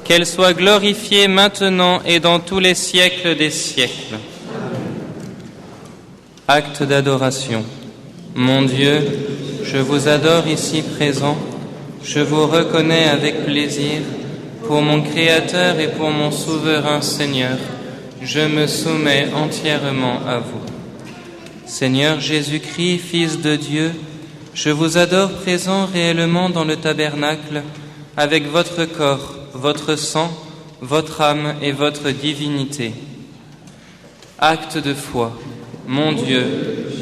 qu'elle soit glorifiée maintenant et dans tous les siècles des siècles. Acte d'adoration. Mon Dieu, je vous adore ici présent, je vous reconnais avec plaisir, pour mon Créateur et pour mon souverain Seigneur, je me soumets entièrement à vous. Seigneur Jésus-Christ, Fils de Dieu, je vous adore présent réellement dans le tabernacle, avec votre corps, votre sang, votre âme et votre divinité. Acte de foi. Mon Dieu,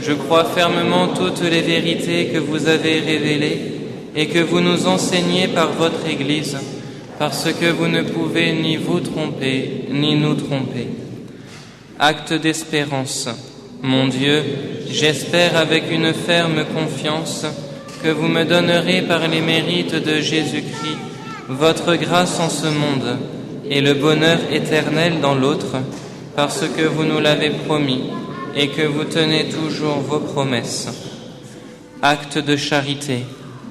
je crois fermement toutes les vérités que vous avez révélées et que vous nous enseignez par votre Église, parce que vous ne pouvez ni vous tromper, ni nous tromper. Acte d'espérance. Mon Dieu, j'espère avec une ferme confiance que vous me donnerez par les mérites de Jésus-Christ votre grâce en ce monde et le bonheur éternel dans l'autre, parce que vous nous l'avez promis et que vous tenez toujours vos promesses. Acte de charité.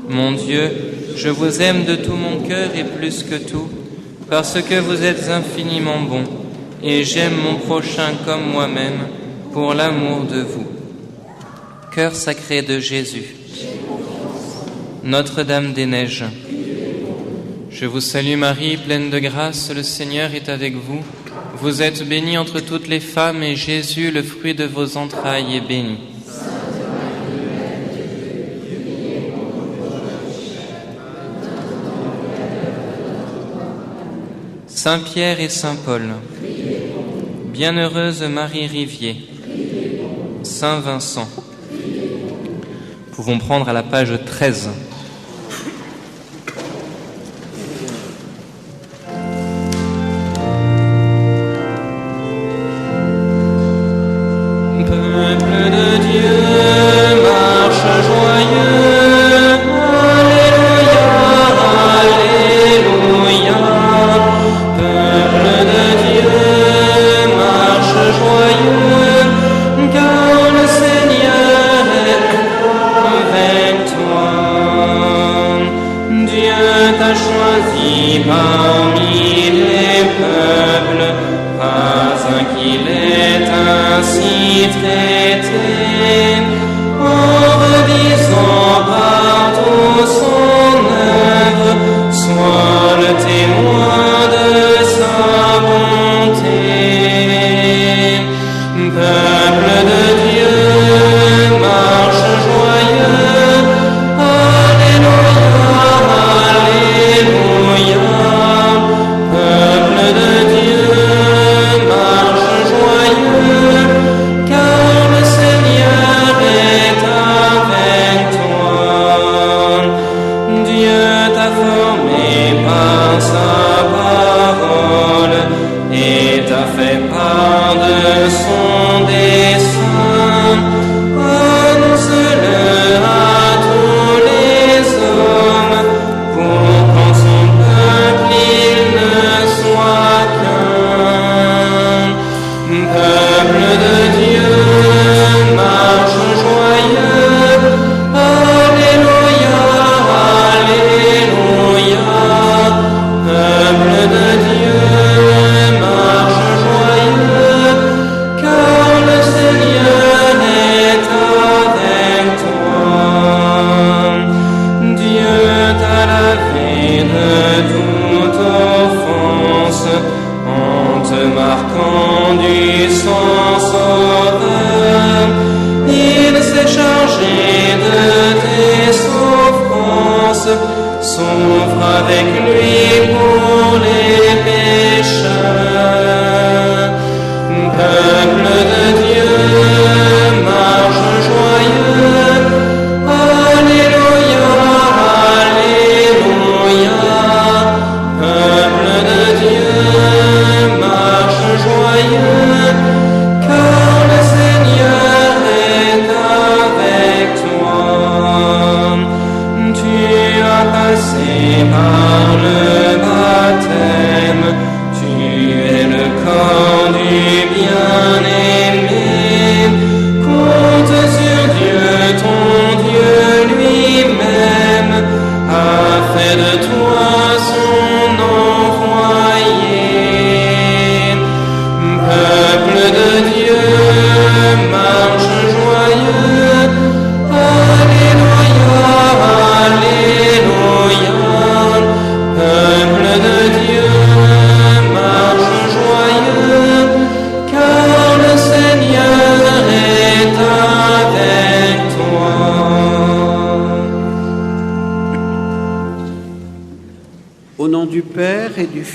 Mon Dieu, je vous aime de tout mon cœur et plus que tout, parce que vous êtes infiniment bon, et j'aime mon prochain comme moi-même, pour l'amour de vous. Cœur sacré de Jésus. Notre-Dame des Neiges. Je vous salue Marie, pleine de grâce, le Seigneur est avec vous. Vous êtes bénie entre toutes les femmes, et Jésus, le fruit de vos entrailles, est béni. Saint Pierre et Saint Paul. Bienheureuse Marie Rivier. Saint Vincent. Nous pouvons prendre à la page 13. Car le Seigneur est avec toi.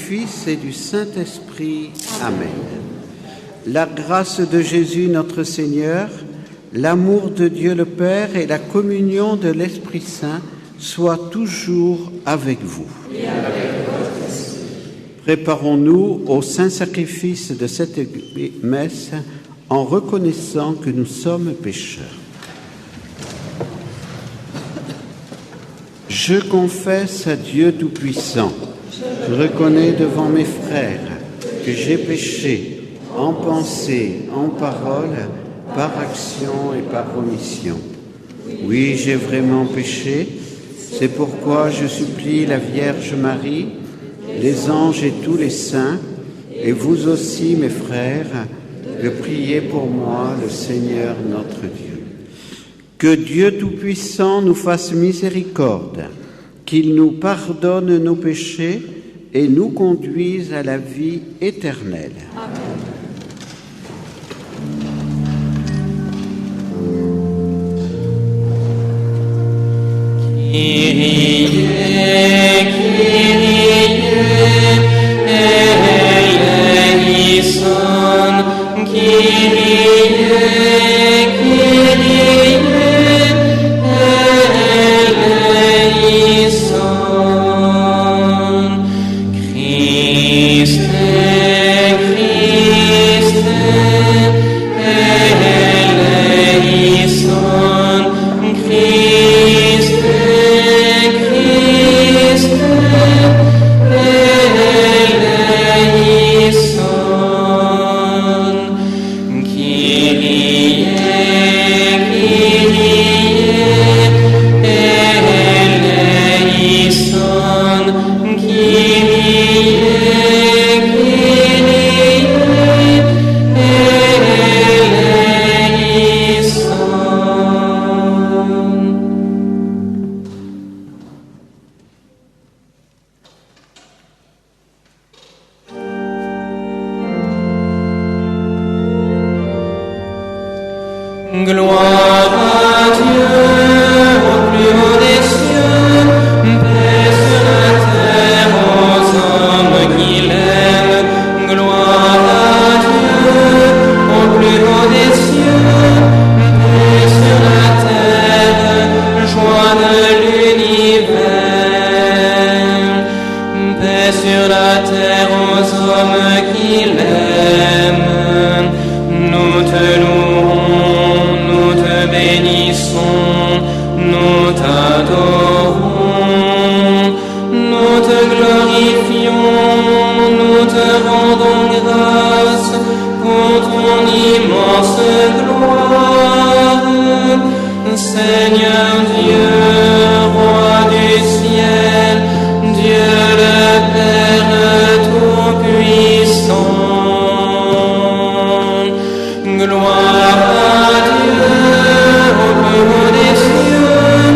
Fils et du Saint-Esprit. Amen. La grâce de Jésus notre Seigneur, l'amour de Dieu le Père et la communion de l'Esprit Saint soient toujours avec vous. Et avec votre esprit. Préparons-nous au saint sacrifice de cette messe en reconnaissant que nous sommes pécheurs. Je confesse à Dieu Tout-Puissant, je reconnais devant mes frères que j'ai péché en pensée, en parole, par action et par omission. Oui, j'ai vraiment péché, c'est pourquoi je supplie la Vierge Marie, les anges et tous les saints, et vous aussi, mes frères, de prier pour moi, le Seigneur notre Dieu. Que Dieu Tout-Puissant nous fasse miséricorde, qu'il nous pardonne nos péchés et nous conduise à la vie éternelle. Amen. Kyrie, Kyrie, eleison, Kyrie, Kyrie, eleison. Christe, Christe, eleison, Christe, Christe, eleison. Kyrie, Kyrie, eleison, Kyrie, gloire à Dieu au plus haut des cieux, paix sur la terre aux hommes qu'il aime. Gloire à Dieu au plus haut des cieux, paix sur la terre, joie de l'univers. Paix sur la terre aux hommes qu'il aime. Nous te louons, nous te bénissons, nous t'adorons, nous te glorifions, nous te rendons grâce pour ton immense gloire. Seigneur Dieu, Roi du ciel, Dieu le Père Tout-Puissant. Gloire à Dieu au plus haut des cieux,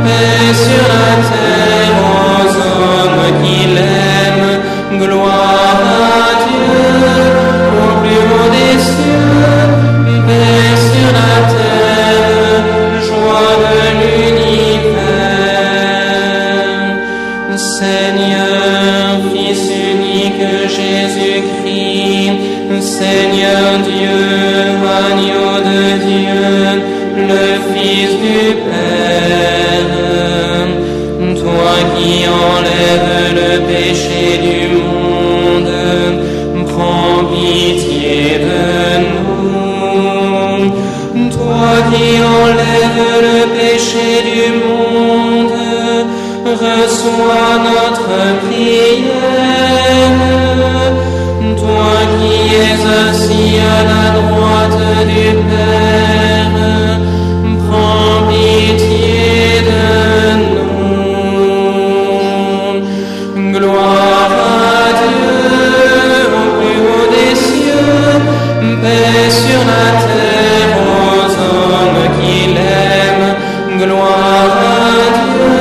paix sur la terre aux hommes qu'il aime. Gloire à Dieu au plus haut des cieux, paix sur la terre, joie de l'univers. Seigneur, Fils unique Jésus-Christ, Seigneur Dieu, agneau de Dieu, le Fils du Père, toi qui enlèves le péché du monde, prends pitié de nous. Toi qui enlèves le péché du monde, reçois notre prière. Toi qui es assis à la droite du Père, prends pitié de nous. Gloire à Dieu au plus haut des cieux, paix sur la terre aux hommes qu'il aime. Gloire à Dieu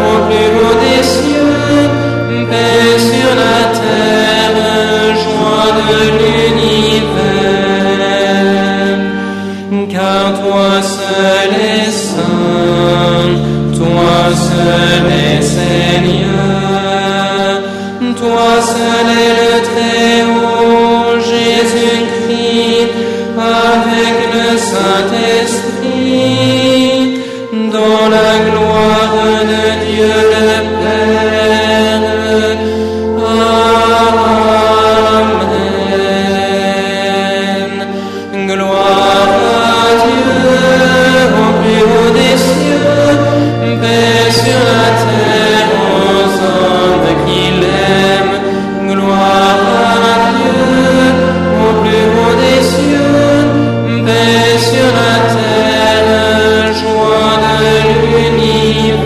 au plus haut des cieux, paix sur la terre, joie de l'univers. et le Très-Haut, Jésus-Christ, avec le Saint-Esprit, dans la gloire de Dieu le Père. Amen. Gloire à Dieu au plus haut des cieux, paix sur la terre aux hommes qu'il aime. Gloire à Dieu au plus haut des cieux, paix sur la terre, joie de l'univers.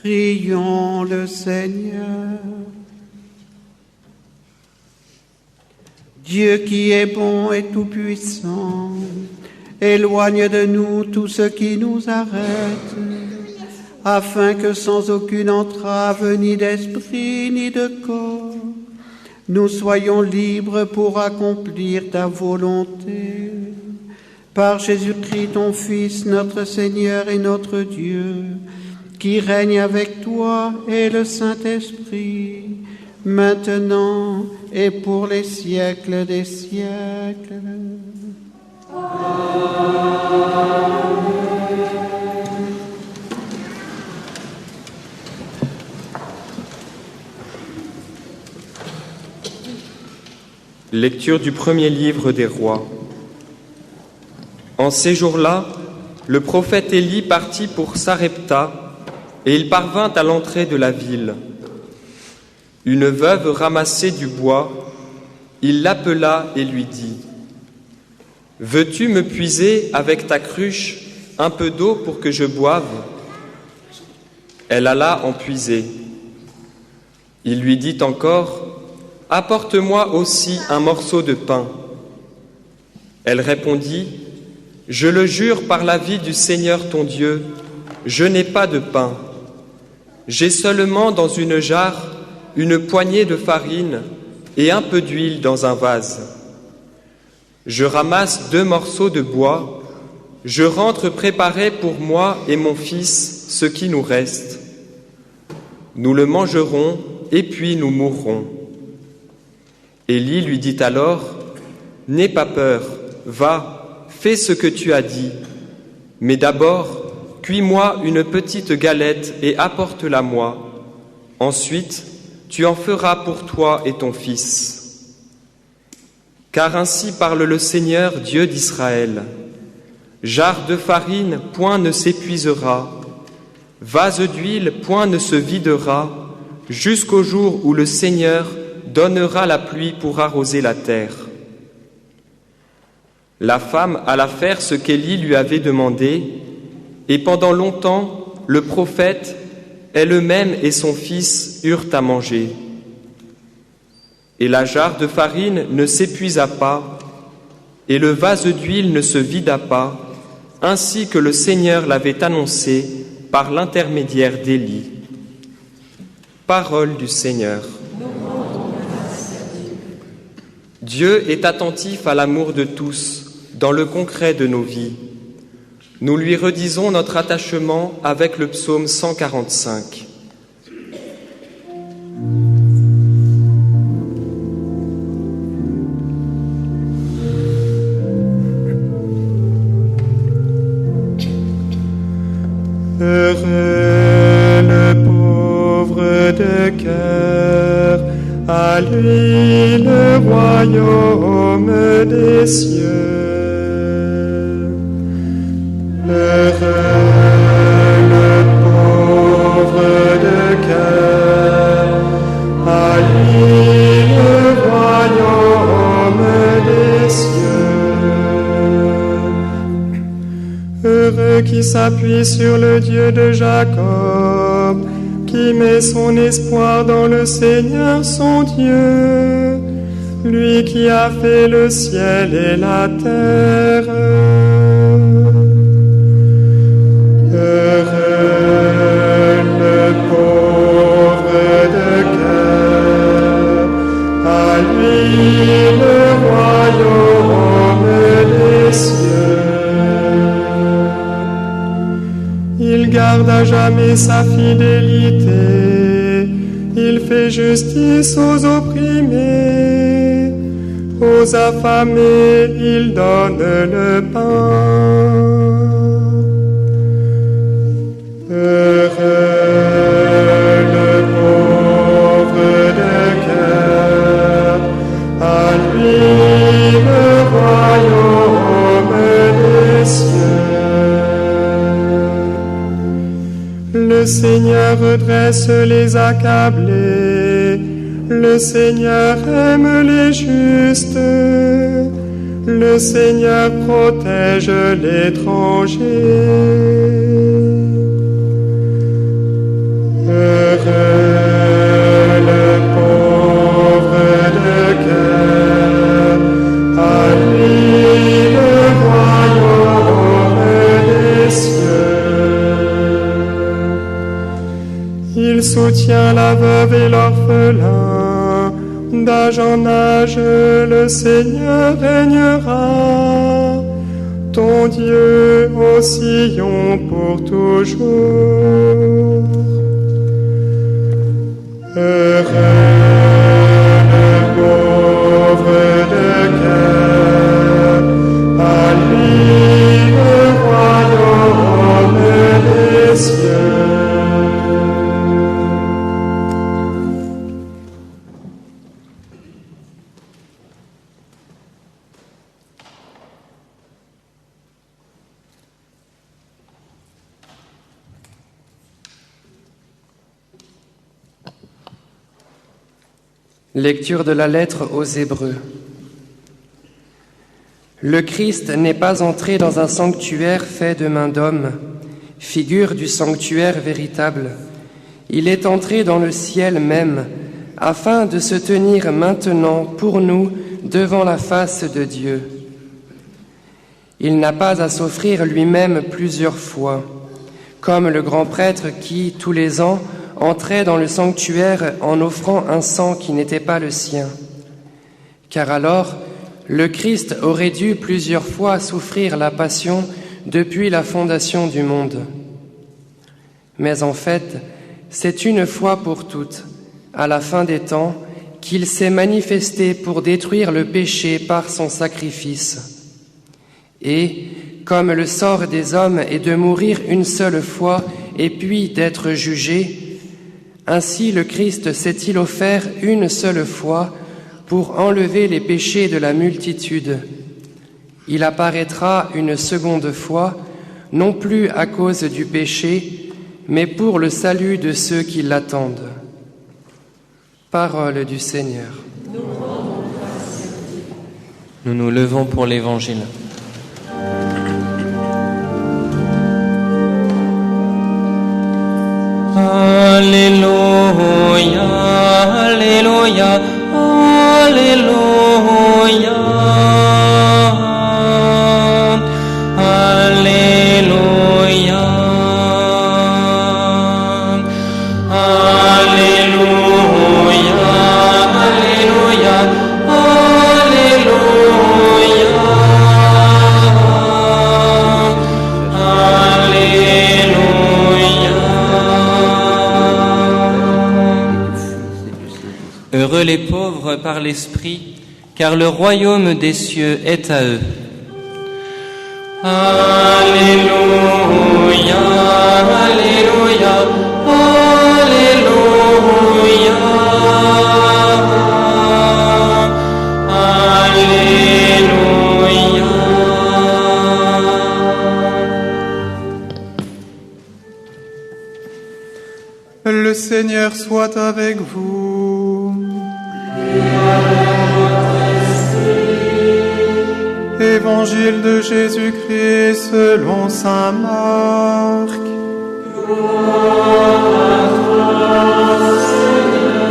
Prions le Seigneur. Dieu qui est bon et tout-puissant, éloigne de nous tout ce qui nous arrête, afin que sans aucune entrave, ni d'esprit, ni de corps, nous soyons libres pour accomplir ta volonté. Par Jésus-Christ, ton Fils, notre Seigneur et notre Dieu, qui règne avec toi et le Saint-Esprit, maintenant et pour les siècles des siècles. Lecture du premier livre des rois. En ces jours-là, le prophète Élie partit pour Sarepta, et il parvint à l'entrée de la ville. Une veuve ramassait du bois. Il l'appela et lui dit : « Veux-tu me puiser avec ta cruche un peu d'eau pour que je boive ?» Elle alla en puiser. Il lui dit encore : « Apporte-moi aussi un morceau de pain. » Elle répondit : « Je le jure par la vie du Seigneur ton Dieu, je n'ai pas de pain. J'ai seulement dans une jarre une poignée de farine et un peu d'huile dans un vase. Je ramasse 2 morceaux de bois, je rentre préparer pour moi et mon fils ce qui nous reste. Nous le mangerons et puis nous mourrons. » Élie lui dit alors : « N'aie pas peur, va, fais ce que tu as dit. Mais d'abord, cuis-moi une petite galette et apporte-la-moi. Ensuite, tu en feras pour toi et ton fils. Car ainsi parle le Seigneur, Dieu d'Israël. Jarre de farine, point ne s'épuisera. Vase d'huile, point ne se videra, jusqu'au jour où le Seigneur donnera la pluie pour arroser la terre. » La femme alla faire ce qu'Élie lui avait demandé, et pendant longtemps, le prophète, elle-même et son fils eurent à manger. Et la jarre de farine ne s'épuisa pas, et le vase d'huile ne se vida pas, ainsi que le Seigneur l'avait annoncé par l'intermédiaire d'Élie. Parole du Seigneur. Dieu est attentif à l'amour de tous, dans le concret de nos vies. Nous lui redisons notre attachement avec le psaume 145. Heureux le pauvre de cœur, à lui le royaume des cieux. Heureux le pauvre de cœur, à lui le royaume des cieux. Heureux qui s'appuie sur le Dieu de Jacob, qui met son espoir dans le Seigneur son Dieu, lui qui a fait le ciel et la terre. Heureux le pauvre de cœur, à lui le royaume des cieux. Il garde à jamais et sa fidélité. Il fait justice aux opprimés, aux affamés il donne le pain. Heureux le pauvre de cœur, à lui le royaume des cieux. Le Seigneur redresse les accablés, le Seigneur aime les justes, le Seigneur protège l'étranger. Heureux le pauvre de cœur, à lui le royaume des cieux. Il soutient la veuve et l'orphelin, d'âge en âge le Seigneur régnera, ton Dieu au Sion pour toujours. Heureux le pauvre de cœur, à lui le royaume des cieux. Lecture de la lettre aux Hébreux. Le Christ n'est pas entré dans un sanctuaire fait de main d'homme, figure du sanctuaire véritable. Il est entré dans le ciel même, afin de se tenir maintenant pour nous devant la face de Dieu. Il n'a pas à s'offrir lui-même plusieurs fois, comme le grand prêtre qui, tous les ans, entrait dans le sanctuaire en offrant un sang qui n'était pas le sien. Car alors, le Christ aurait dû plusieurs fois souffrir la passion depuis la fondation du monde. Mais en fait, c'est une fois pour toutes, à la fin des temps, qu'il s'est manifesté pour détruire le péché par son sacrifice. Et, comme le sort des hommes est de mourir une seule fois et puis d'être jugé, ainsi le Christ s'est-il offert une seule fois pour enlever les péchés de la multitude. Il apparaîtra une seconde fois, non plus à cause du péché, mais pour le salut de ceux qui l'attendent. Parole du Seigneur. Nous nous levons pour l'Évangile. Alléluia, Alléluia, Alléluia, Alléluia, Alléluia, Alléluia, Heureux les pauvres par l'esprit, car le royaume des cieux est à eux. Alléluia, Alléluia, Alléluia, Alléluia. Le Seigneur soit avec vous. Évangile de Jésus-Christ selon saint Marc. Gloire à toi, Seigneur.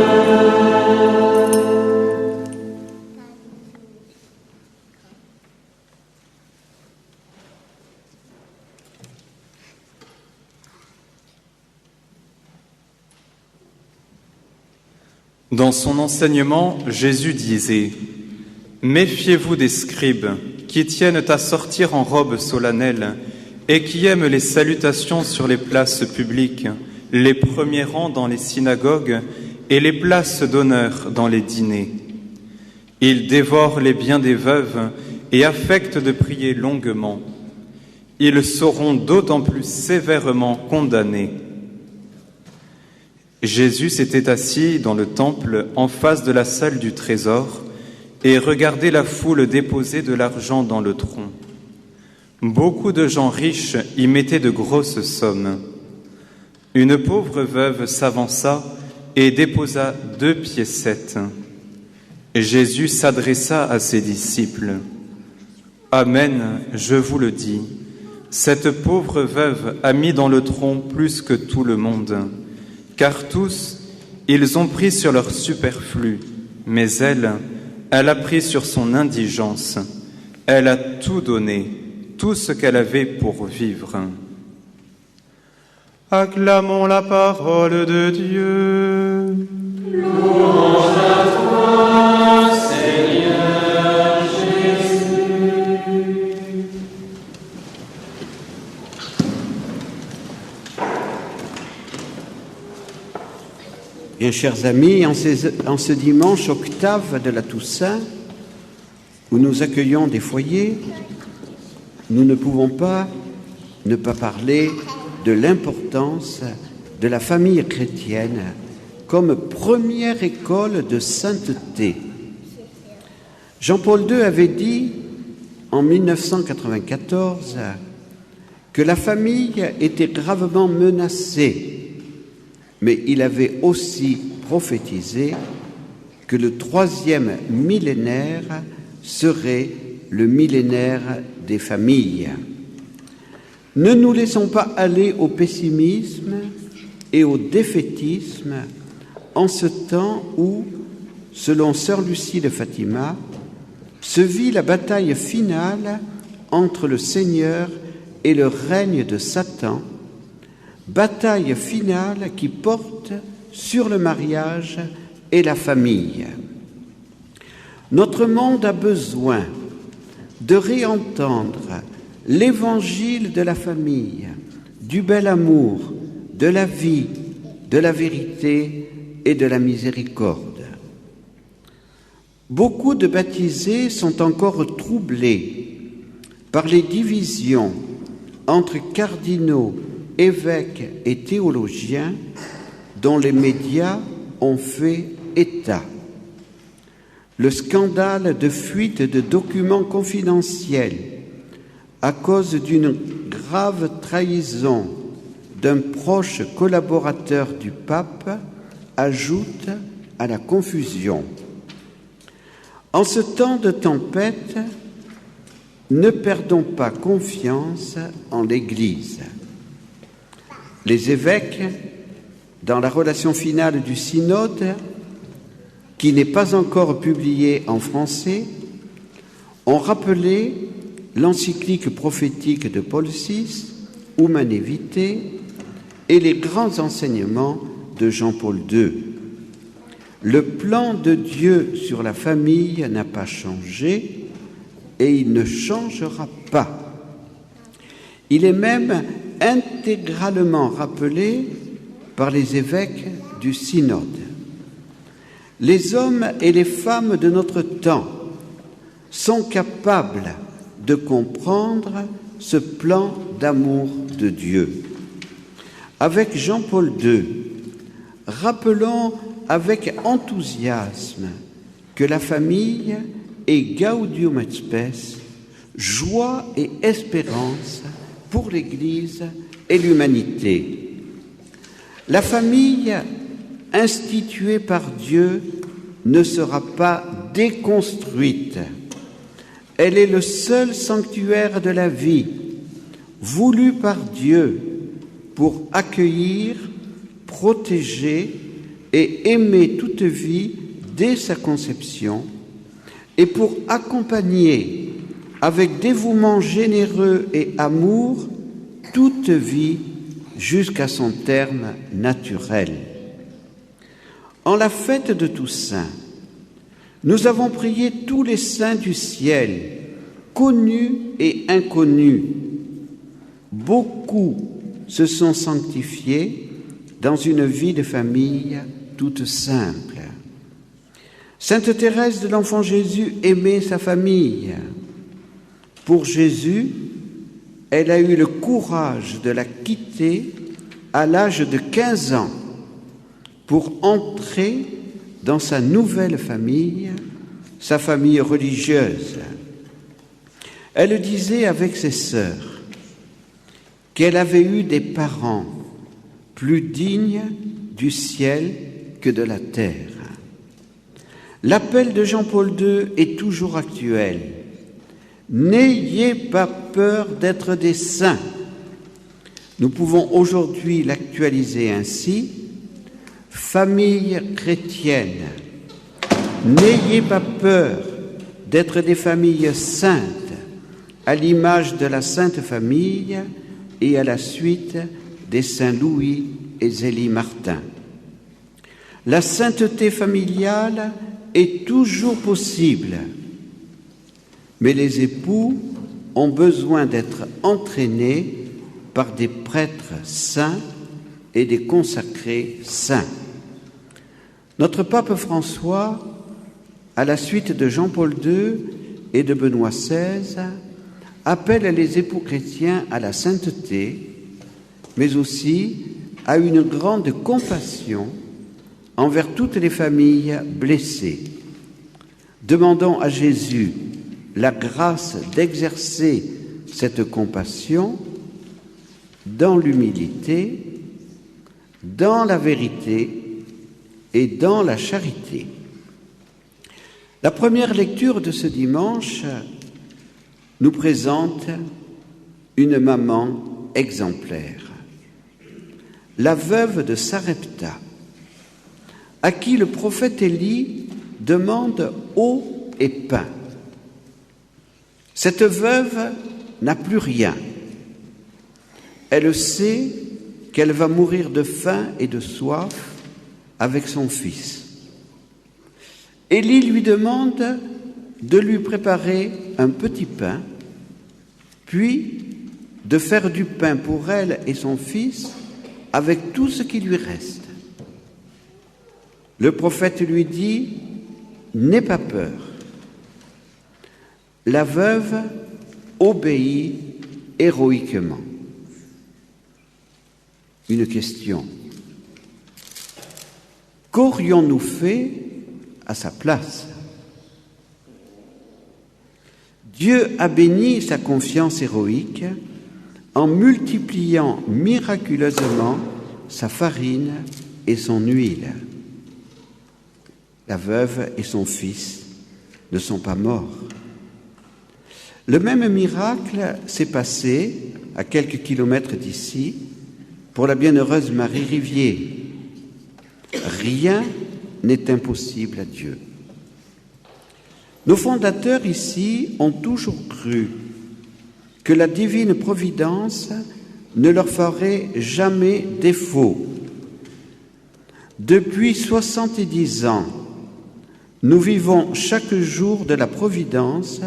Dans son enseignement, Jésus disait : « Méfiez-vous des scribes qui tiennent à sortir en robe solennelle, et qui aime les salutations sur les places publiques, les premiers rangs dans les synagogues et les places d'honneur dans les dîners. Il dévore les biens des veuves et affecte de prier longuement. Ils seront d'autant plus sévèrement condamnés. Jésus s'était assis dans le temple en face de la salle du trésor et regardait la foule déposer de l'argent dans le tronc. Beaucoup de gens riches y mettaient de grosses sommes. Une pauvre veuve s'avança et déposa 2 piécettes. Jésus s'adressa à ses disciples. « Amen, je vous le dis, cette pauvre veuve a mis dans le tronc plus que tout le monde, car tous, ils ont pris sur leur superflu, mais elle a pris sur son indigence. Elle a tout donné, tout ce qu'elle avait pour vivre. » Acclamons la parole de Dieu. Louange à toi, Seigneur Jésus. Bien, chers amis, en ce dimanche octave de la Toussaint, où nous accueillons des foyers, nous ne pouvons pas ne pas parler de l'importance de la famille chrétienne comme première école de sainteté. Jean-Paul II avait dit en 1994 que la famille était gravement menacée, mais il avait aussi prophétisé que le 3e millénaire serait le millénaire des familles. Ne nous laissons pas aller au pessimisme et au défaitisme en ce temps où, selon sœur Lucie de Fatima, se vit la bataille finale entre le Seigneur et le règne de Satan, bataille finale qui porte sur le mariage et la famille. Notre monde a besoin de réentendre l'évangile de la famille, du bel amour, de la vie, de la vérité et de la miséricorde. Beaucoup de baptisés sont encore troublés par les divisions entre cardinaux, évêques et théologiens dont les médias ont fait état. Le scandale de fuite de documents confidentiels à cause d'une grave trahison d'un proche collaborateur du pape ajoute à la confusion. En ce temps de tempête, ne perdons pas confiance en l'Église. Les évêques, dans la relation finale du synode, qui n'est pas encore publiée en français, ont rappelé l'encyclique prophétique de Paul VI, Humanae Vitae, et les grands enseignements de Jean-Paul II. Le plan de Dieu sur la famille n'a pas changé et il ne changera pas. Il est même intégralement rappelé par les évêques du synode. Les hommes et les femmes de notre temps sont capables de comprendre ce plan d'amour de Dieu. Avec Jean-Paul II, rappelons avec enthousiasme que la famille est Gaudium et Spes, joie et espérance pour l'Église et l'humanité. La famille instituée par Dieu ne sera pas déconstruite. Elle est le seul sanctuaire de la vie, voulu par Dieu pour accueillir, protéger et aimer toute vie dès sa conception et pour accompagner avec dévouement généreux et amour toute vie jusqu'à son terme naturel. En la fête de Toussaint, nous avons prié tous les saints du ciel, connus et inconnus. beaucoup se sont sanctifiés dans une vie de famille toute simple. Sainte Thérèse de l'Enfant Jésus aimait sa famille. Pour Jésus, elle a eu le courage de la quitter à l'âge de 15 ans pour entrer dans sa nouvelle famille, sa famille religieuse. Elle disait avec ses sœurs qu'elle avait eu des parents plus dignes du ciel que de la terre. L'appel de Jean-Paul II est toujours actuel. N'ayez pas peur d'être des saints. Nous pouvons aujourd'hui l'actualiser ainsi. Famille chrétienne, n'ayez pas peur d'être des familles saintes, à l'image de la Sainte Famille et à la suite des saints Louis et Zélie Martin. La sainteté familiale est toujours possible, mais les époux ont besoin d'être entraînés par des prêtres saints et des consacrés saints. Notre pape François, à la suite de Jean-Paul II et de Benoît XVI, appelle les époux chrétiens à la sainteté, mais aussi à une grande compassion envers toutes les familles blessées. Demandons à Jésus la grâce d'exercer cette compassion dans l'humilité, dans la vérité et dans la charité. La première lecture de ce dimanche nous présente une maman exemplaire, la veuve de Sarepta, à qui le prophète Élie demande eau et pain. Cette veuve n'a plus rien. Elle sait qu'elle va mourir de faim et de soif avec son fils. Élie lui demande de lui préparer un petit pain, puis de faire du pain pour elle et son fils avec tout ce qui lui reste. Le prophète lui dit « N'aie pas peur ». La veuve obéit héroïquement. Une question. Qu'aurions-nous fait à sa place? Dieu a béni sa confiance héroïque en multipliant miraculeusement sa farine et son huile. La veuve et son fils ne sont pas morts. Le même miracle s'est passé à quelques kilomètres d'ici pour la bienheureuse Marie Rivier. Rien n'est impossible à Dieu. Nos fondateurs ici ont toujours cru que la divine providence ne leur ferait jamais défaut. Depuis 70 ans, nous vivons chaque jour de la providence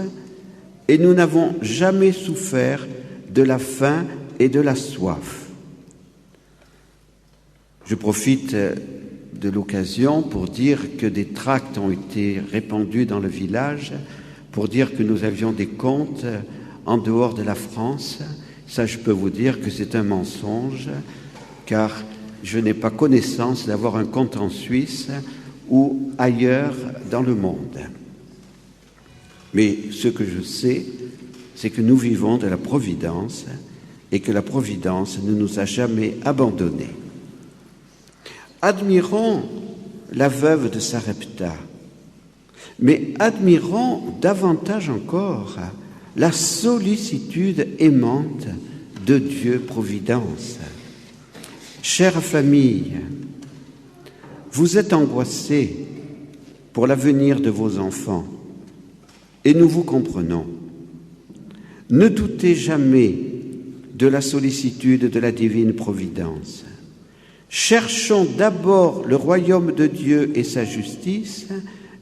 et nous n'avons jamais souffert de la faim et de la soif. Je profite de l'occasion pour dire que des tracts ont été répandus dans le village pour dire que nous avions des comptes en dehors de la France. Ça, je peux vous dire que c'est un mensonge, car je n'ai pas connaissance d'avoir un compte en Suisse ou ailleurs dans le monde. Mais ce que je sais, c'est que nous vivons de la providence et que la providence ne nous a jamais abandonnés. Admirons la veuve de Sarepta, mais admirons davantage encore la sollicitude aimante de Dieu Providence. Chère famille, vous êtes angoissés pour l'avenir de vos enfants et nous vous comprenons. Ne doutez jamais de la sollicitude de la divine Providence. Cherchons d'abord le royaume de Dieu et sa justice,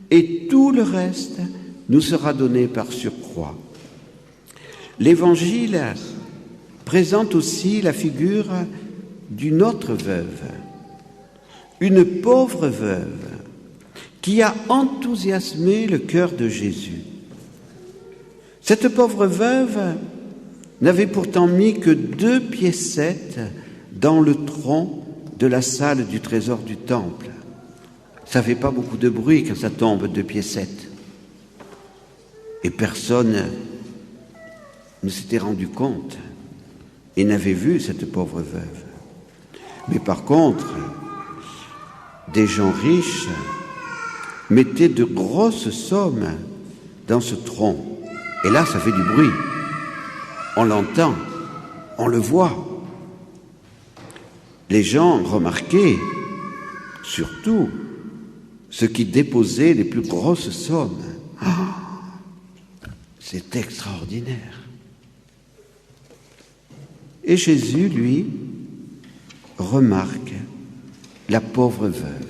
et tout le reste nous sera donné par surcroît. L'Évangile présente aussi la figure d'une autre veuve, une pauvre veuve qui a enthousiasmé le cœur de Jésus. Cette pauvre veuve n'avait pourtant mis que 2 piécettes dans le tronc de la salle du trésor du temple. Ça ne fait pas beaucoup de bruit quand ça tombe, 2 piécettes. Et personne ne s'était rendu compte et n'avait vu cette pauvre veuve. Mais par contre, des gens riches mettaient de grosses sommes dans ce tronc. Et là, ça fait du bruit. On l'entend, on le voit. Les gens remarquaient surtout ceux qui déposaient les plus grosses sommes. Ah, c'est extraordinaire. Et Jésus, lui, remarque la pauvre veuve.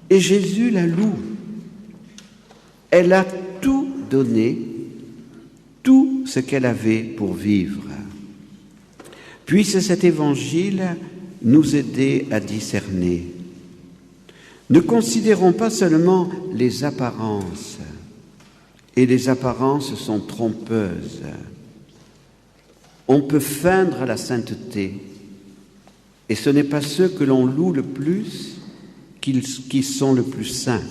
Et Jésus la loue. Elle a tout donné, tout ce qu'elle avait pour vivre. Puisse cet évangile nous aider à discerner. Ne considérons pas seulement les apparences, et les apparences sont trompeuses. On peut feindre la sainteté, et ce n'est pas ceux que l'on loue le plus qui sont le plus saints.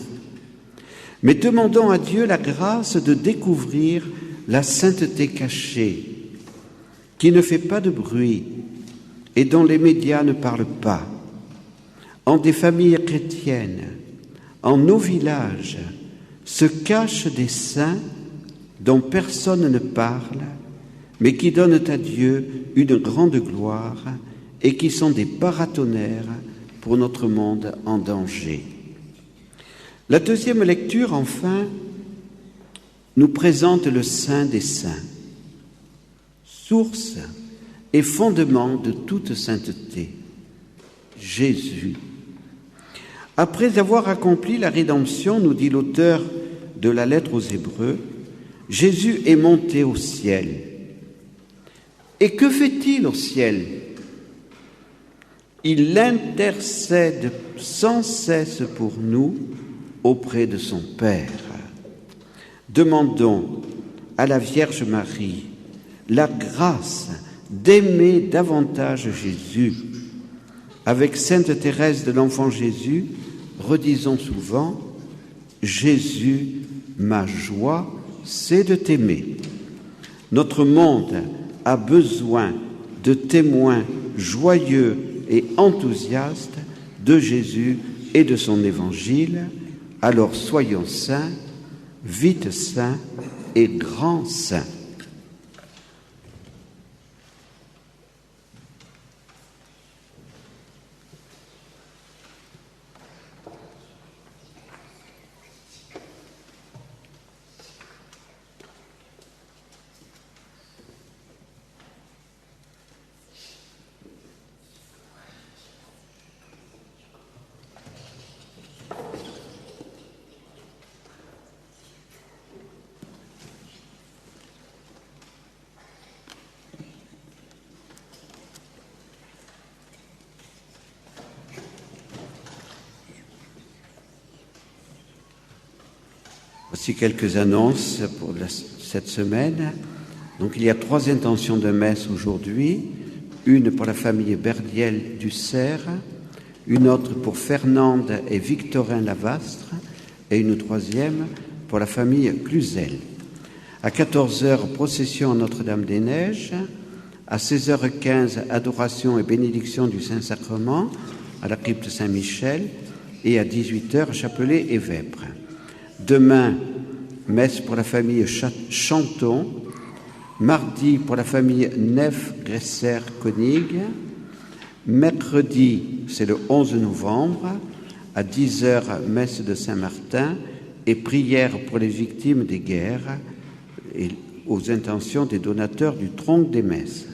Mais demandons à Dieu la grâce de découvrir la sainteté cachée, qui ne fait pas de bruit et dont les médias ne parlent pas. En des familles chrétiennes, en nos villages, se cachent des saints dont personne ne parle, mais qui donnent à Dieu une grande gloire et qui sont des paratonnerres pour notre monde en danger. La deuxième lecture, enfin, nous présente le Saint des Saints, source et fondement de toute sainteté, Jésus. Après avoir accompli la rédemption, nous dit l'auteur de la lettre aux Hébreux, Jésus est monté au ciel. Et que fait-il au ciel ? Il intercède sans cesse pour nous auprès de son Père. Demandons à la Vierge Marie la grâce d'aimer davantage Jésus. Avec Sainte Thérèse de l'Enfant Jésus, redisons souvent « Jésus, ma joie, c'est de t'aimer ». Notre monde a besoin de témoins joyeux et enthousiastes de Jésus et de son Évangile. Alors soyons saints, vite saints et grands saints. Voici quelques annonces pour cette semaine. Donc il y a 3 intentions de messe aujourd'hui. Une pour la famille Berdiel du Cerf, une autre pour Fernande et Victorin Lavastre et une 3e pour la famille Cluzel. À 14h, procession à Notre-Dame-des-Neiges. À 16h15, adoration et bénédiction du Saint-Sacrement à la crypte Saint-Michel. Et à 18h, chapelet et vêpres. Demain, messe pour la famille Chanton. Mardi, pour la famille Neff-Gresser-Konig. Mercredi, c'est le 11 novembre, à 10h, messe de Saint-Martin et prière pour les victimes des guerres et aux intentions des donateurs du tronc des messes.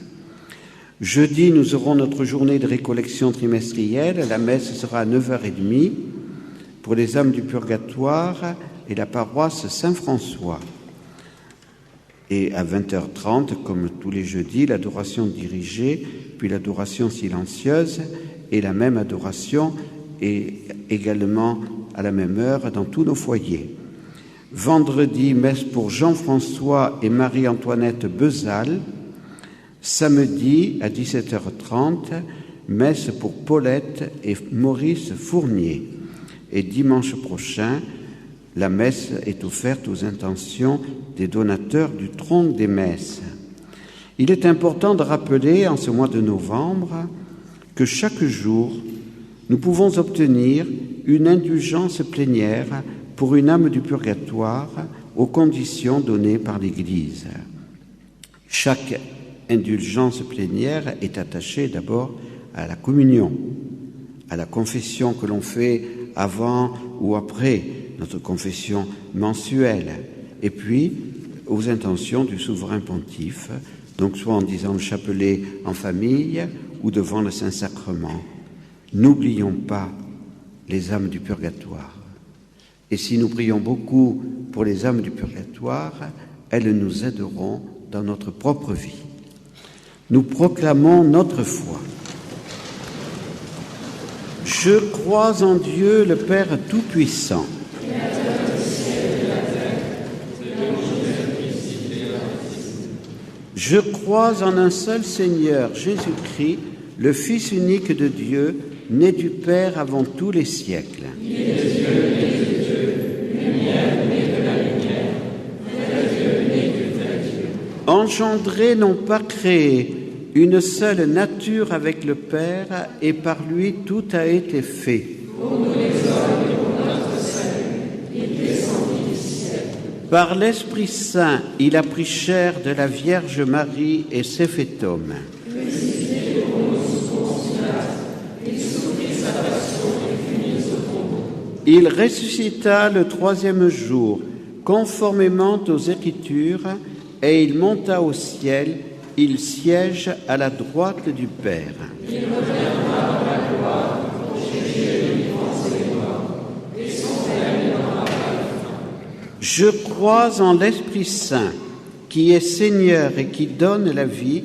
Jeudi, nous aurons notre journée de récollection trimestrielle. La messe sera à 9h30 pour les âmes du purgatoire et la paroisse Saint-François. Et à 20h30, comme tous les jeudis, l'adoration dirigée, puis l'adoration silencieuse, et la même adoration est également à la même heure dans tous nos foyers. Vendredi, messe pour Jean-François et Marie-Antoinette Bezal. Samedi, à 17h30, messe pour Paulette et Maurice Fournier. Et dimanche prochain, la messe est offerte aux intentions des donateurs du tronc des messes. Il est important de rappeler en ce mois de novembre que chaque jour, nous pouvons obtenir une indulgence plénière pour une âme du purgatoire aux conditions données par l'Église. Chaque indulgence plénière est attachée d'abord à la communion, à la confession que l'on fait avant ou après notre confession mensuelle, et puis aux intentions du souverain pontife, donc soit en disant le chapelet en famille ou devant le Saint-Sacrement. N'oublions pas les âmes du purgatoire. Et si nous prions beaucoup pour les âmes du purgatoire, elles nous aideront dans notre propre vie. Nous proclamons notre foi. Je crois en Dieu, le Père Tout-Puissant. Je crois en un seul Seigneur, Jésus-Christ, le Fils unique de Dieu, né du Père avant tous les siècles. Engendré, non pas créé, une seule nature avec le Père, et par lui tout a été fait. Par l'Esprit Saint, il a pris chair de la Vierge Marie et s'est fait homme. Il ressuscita le troisième jour, conformément aux Écritures, et il monta au ciel, il siège à la droite du Père. Il reviendra dans la gloire pour juger les vivants et les morts, et son règne n'aura pas de fin. Je crois en l'Esprit Saint, qui est Seigneur et qui donne la vie.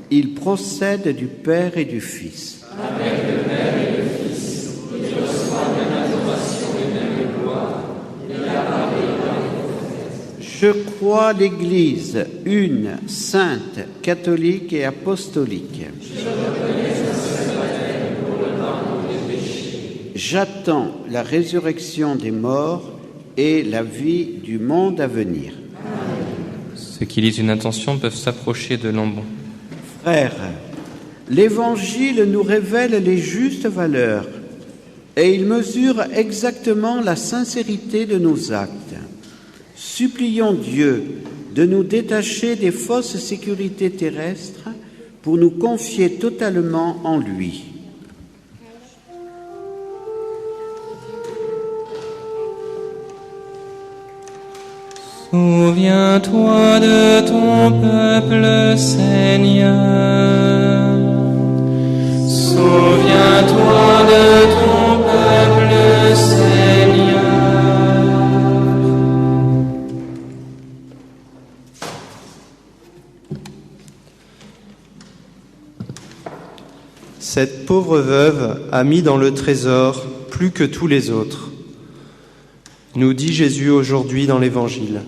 Il procède du Père et du Fils. Avec le Père et le Fils, il reçoit même adoration et même gloire. Il a parlé par les prophètes. Je crois l'Église, une, sainte, catholique et apostolique. Je reconnais un seul baptême pour le pardon des péchés. J'attends la résurrection des morts et la vie du monde à venir. Ceux qui lisent une intention peuvent s'approcher de l'ambon. Frères, l'Évangile nous révèle les justes valeurs et il mesure exactement la sincérité de nos actes. Supplions Dieu de nous détacher des fausses sécurités terrestres pour nous confier totalement en lui. Souviens-toi de ton peuple, Seigneur. Souviens-toi de ton peuple, Seigneur. Cette pauvre veuve a mis dans le trésor plus que tous les autres, nous dit Jésus aujourd'hui dans l'Évangile.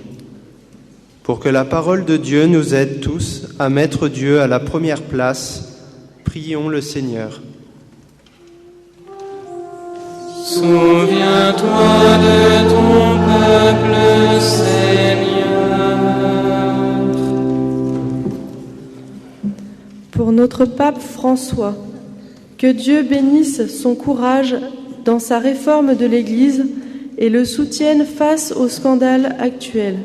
Pour que la parole de Dieu nous aide tous à mettre Dieu à la première place, prions le Seigneur. Souviens-toi de ton peuple, Seigneur. Pour notre pape François, que Dieu bénisse son courage dans sa réforme de l'Église et le soutienne face au scandale actuel.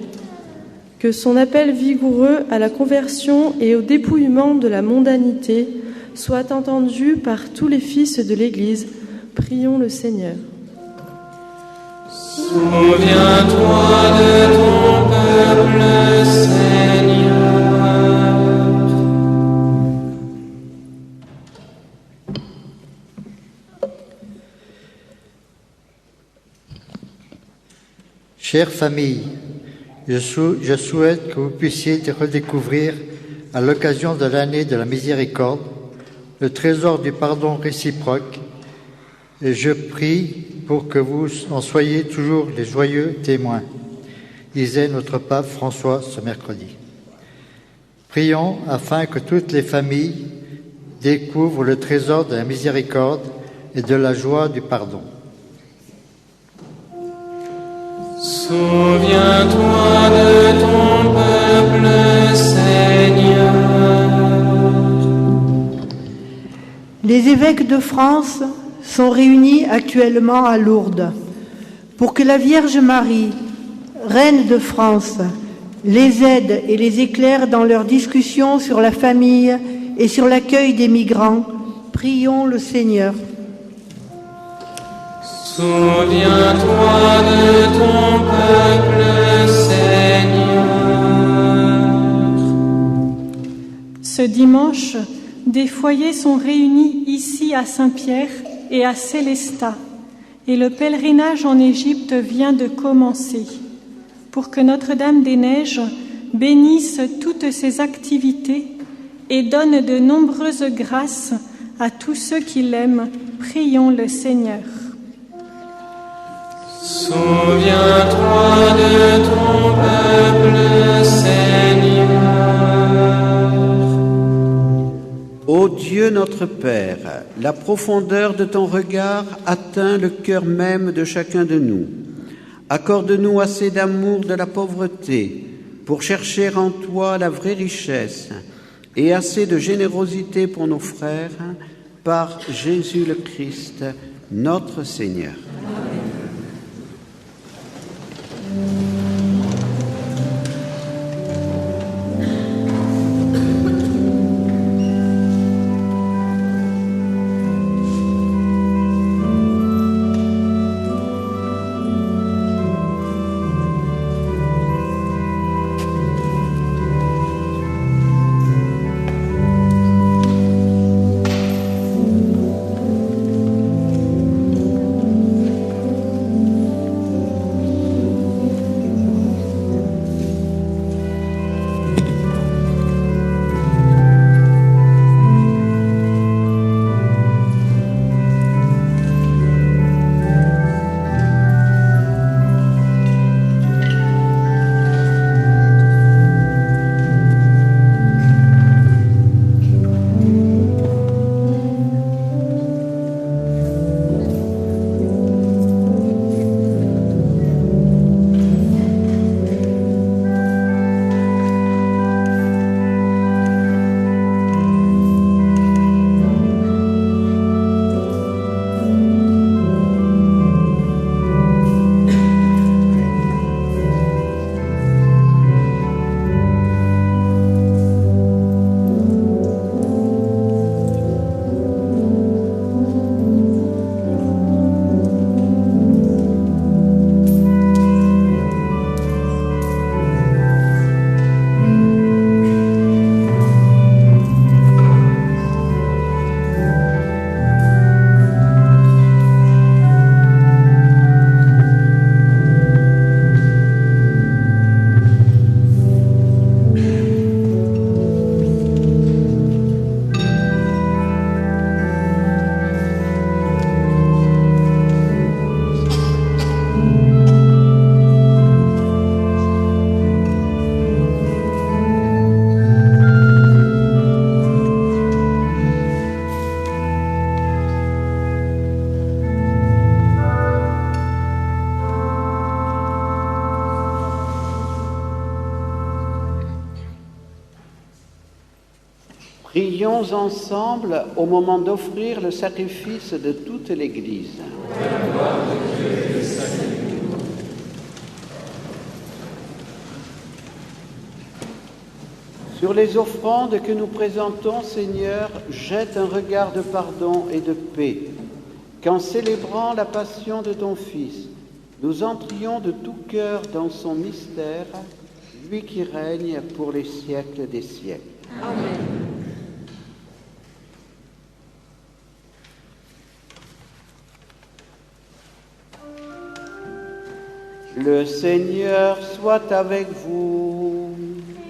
Que son appel vigoureux à la conversion et au dépouillement de la mondanité soit entendu par tous les fils de l'Église. Prions le Seigneur. Souviens-toi de ton peuple, Seigneur. Chère famille, je souhaite que vous puissiez redécouvrir, à l'occasion de l'année de la miséricorde, le trésor du pardon réciproque, et je prie pour que vous en soyez toujours les joyeux témoins, disait notre pape François ce mercredi. Prions afin que toutes les familles découvrent le trésor de la miséricorde et de la joie du pardon. Souviens-toi de ton peuple, Seigneur. Les évêques de France sont réunis actuellement à Lourdes pour que la Vierge Marie, Reine de France, les aide et les éclaire dans leurs discussions sur la famille et sur l'accueil des migrants. Prions le Seigneur. Souviens-toi de ton peuple, Seigneur. Ce dimanche, des foyers sont réunis ici à Saint-Pierre et à Célestat, et le pèlerinage en Égypte vient de commencer, pour que Notre-Dame des Neiges bénisse toutes ces activités et donne de nombreuses grâces à tous ceux qui l'aiment. Prions le Seigneur. Souviens-toi de ton peuple, Seigneur. Ô Dieu notre Père, la profondeur de ton regard atteint le cœur même de chacun de nous. Accorde-nous assez d'amour de la pauvreté pour chercher en toi la vraie richesse et assez de générosité pour nos frères par Jésus le Christ, notre Seigneur. Prions ensemble au moment d'offrir le sacrifice de toute l'Église. Sur les offrandes que nous présentons, Seigneur, jette un regard de pardon et de paix, qu'en célébrant la passion de ton Fils, nous entrions de tout cœur dans son mystère, lui qui règne pour les siècles des siècles. Amen. Le Seigneur soit avec vous.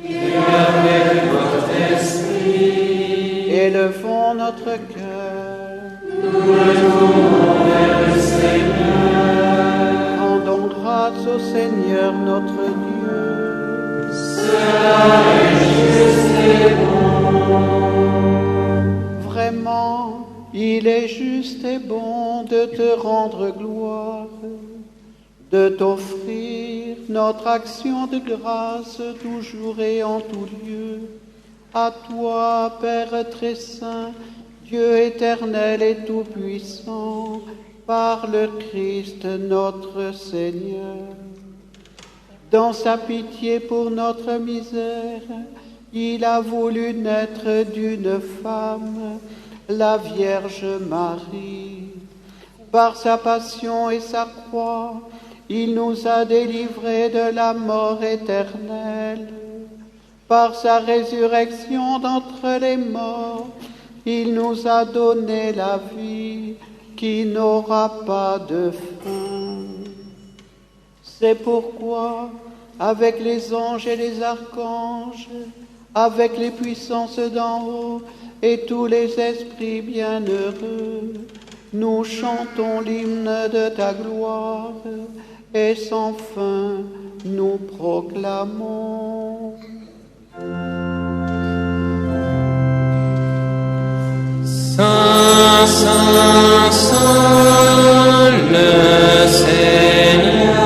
Et avec votre esprit. Élevons notre cœur. Nous le tournons vers le Seigneur. Rendons grâce au Seigneur notre Dieu. Cela est juste et bon. Vraiment, il est juste et bon de te rendre gloire, de t'offrir notre action de grâce toujours et en tout lieu. À toi, Père très saint, Dieu éternel et tout-puissant, par le Christ notre Seigneur. Dans sa pitié pour notre misère, il a voulu naître d'une femme, la Vierge Marie. Par sa passion et sa croix, il nous a délivrés de la mort éternelle. Par sa résurrection d'entre les morts, il nous a donné la vie qui n'aura pas de fin. C'est pourquoi, avec les anges et les archanges, avec les puissances d'en haut et tous les esprits bienheureux, nous chantons l'hymne de ta gloire et sans fin nous proclamons. Saint, Saint, Saint, le Seigneur,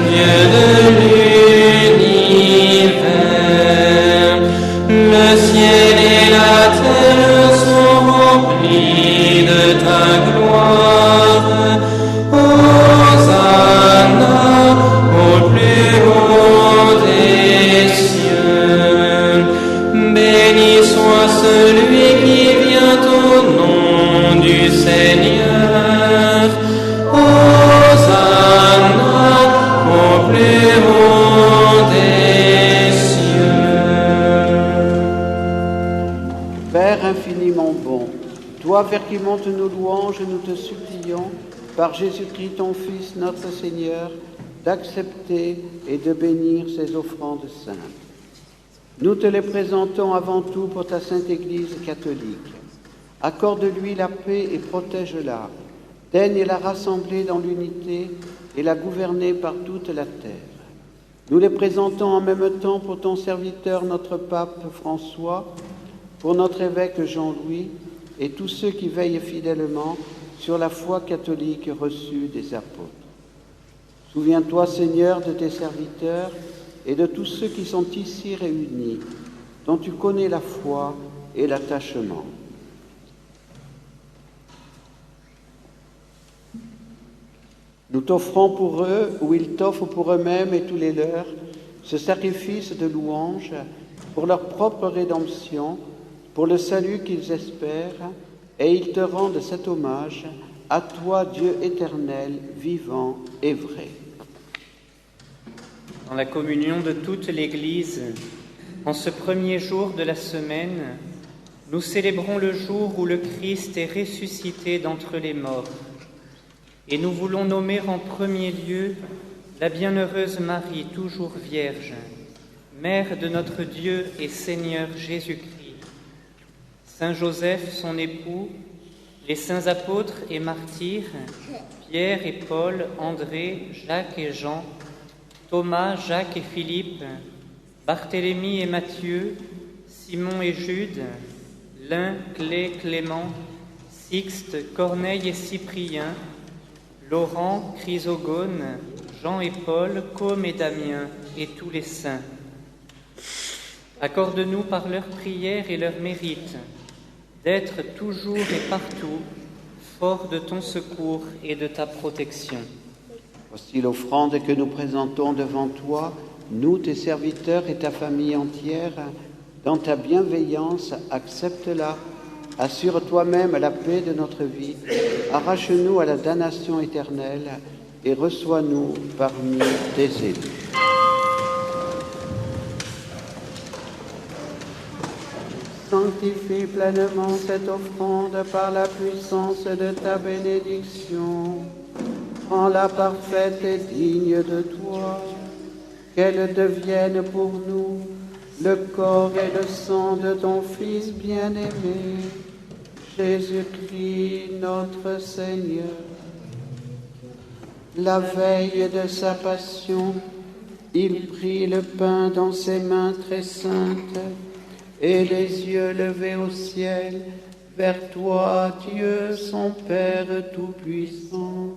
Dieu de l'univers. Le ciel et la terre sont remplis de ta gloire. Hosanna au plus haut des cieux. Béni soit celui qui vient au nom du Seigneur. Hosanna au plus haut des cieux. Père infiniment bon, toi vers qui montent nos louanges, nous te supplions, par Jésus-Christ ton Fils, notre Seigneur, d'accepter et de bénir ces offrandes saintes. Nous te les présentons avant tout pour ta sainte Église catholique. Accorde-lui la paix et protège-la. Daigne la rassembler dans l'unité et la gouverner par toute la terre. Nous les présentons en même temps pour ton serviteur, notre pape François, pour notre évêque Jean-Louis et tous ceux qui veillent fidèlement sur la foi catholique reçue des apôtres. Souviens-toi, Seigneur, de tes serviteurs et de tous ceux qui sont ici réunis, dont tu connais la foi et l'attachement. Nous t'offrons pour eux, ou ils t'offrent pour eux-mêmes et tous les leurs, ce sacrifice de louange pour leur propre rédemption, pour le salut qu'ils espèrent, et ils te rendent cet hommage, à toi, Dieu éternel, vivant et vrai. Dans la communion de toute l'Église, en ce premier jour de la semaine, nous célébrons le jour où le Christ est ressuscité d'entre les morts. Et nous voulons nommer en premier lieu la bienheureuse Marie, toujours vierge, Mère de notre Dieu et Seigneur Jésus-Christ, Saint Joseph, son époux, les saints apôtres et martyrs, Pierre et Paul, André, Jacques et Jean, Thomas, Jacques et Philippe, Barthélemy et Matthieu, Simon et Jude, Lin, Clé, Clément, Sixte, Corneille et Cyprien, Laurent, Chrysogone, Jean et Paul, Côme et Damien, et tous les saints. Accorde-nous par leurs prières et leurs mérites d'être toujours et partout forts de ton secours et de ta protection. Voici l'offrande que nous présentons devant toi, nous, tes serviteurs et ta famille entière. Dans ta bienveillance, accepte-la. Assure toi-même la paix de notre vie. Arrache-nous à la damnation éternelle et reçois-nous parmi tes élus. Saint, sanctifie pleinement cette offrande par la puissance de ta bénédiction. Rends-la parfaite et digne de toi, qu'elle devienne pour nous le corps et le sang de ton Fils bien-aimé, Jésus-Christ notre Seigneur. La veille de sa passion, il prit le pain dans ses mains très saintes, et les yeux levés au ciel, vers toi, Dieu, son Père Tout-Puissant.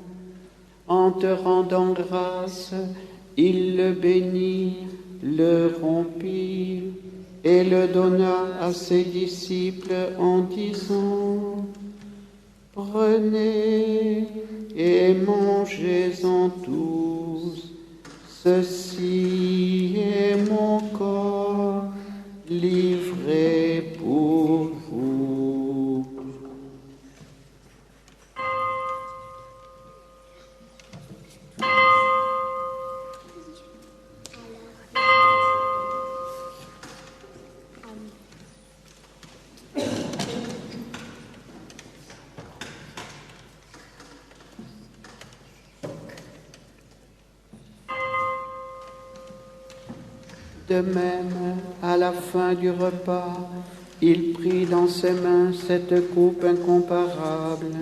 En te rendant grâce, il le bénit, le rompit et le donna à ses disciples en disant: Prenez et mangez-en tous, ceci est mon corps livré pour vous. De même, à la fin du repas, il prit dans ses mains cette coupe incomparable,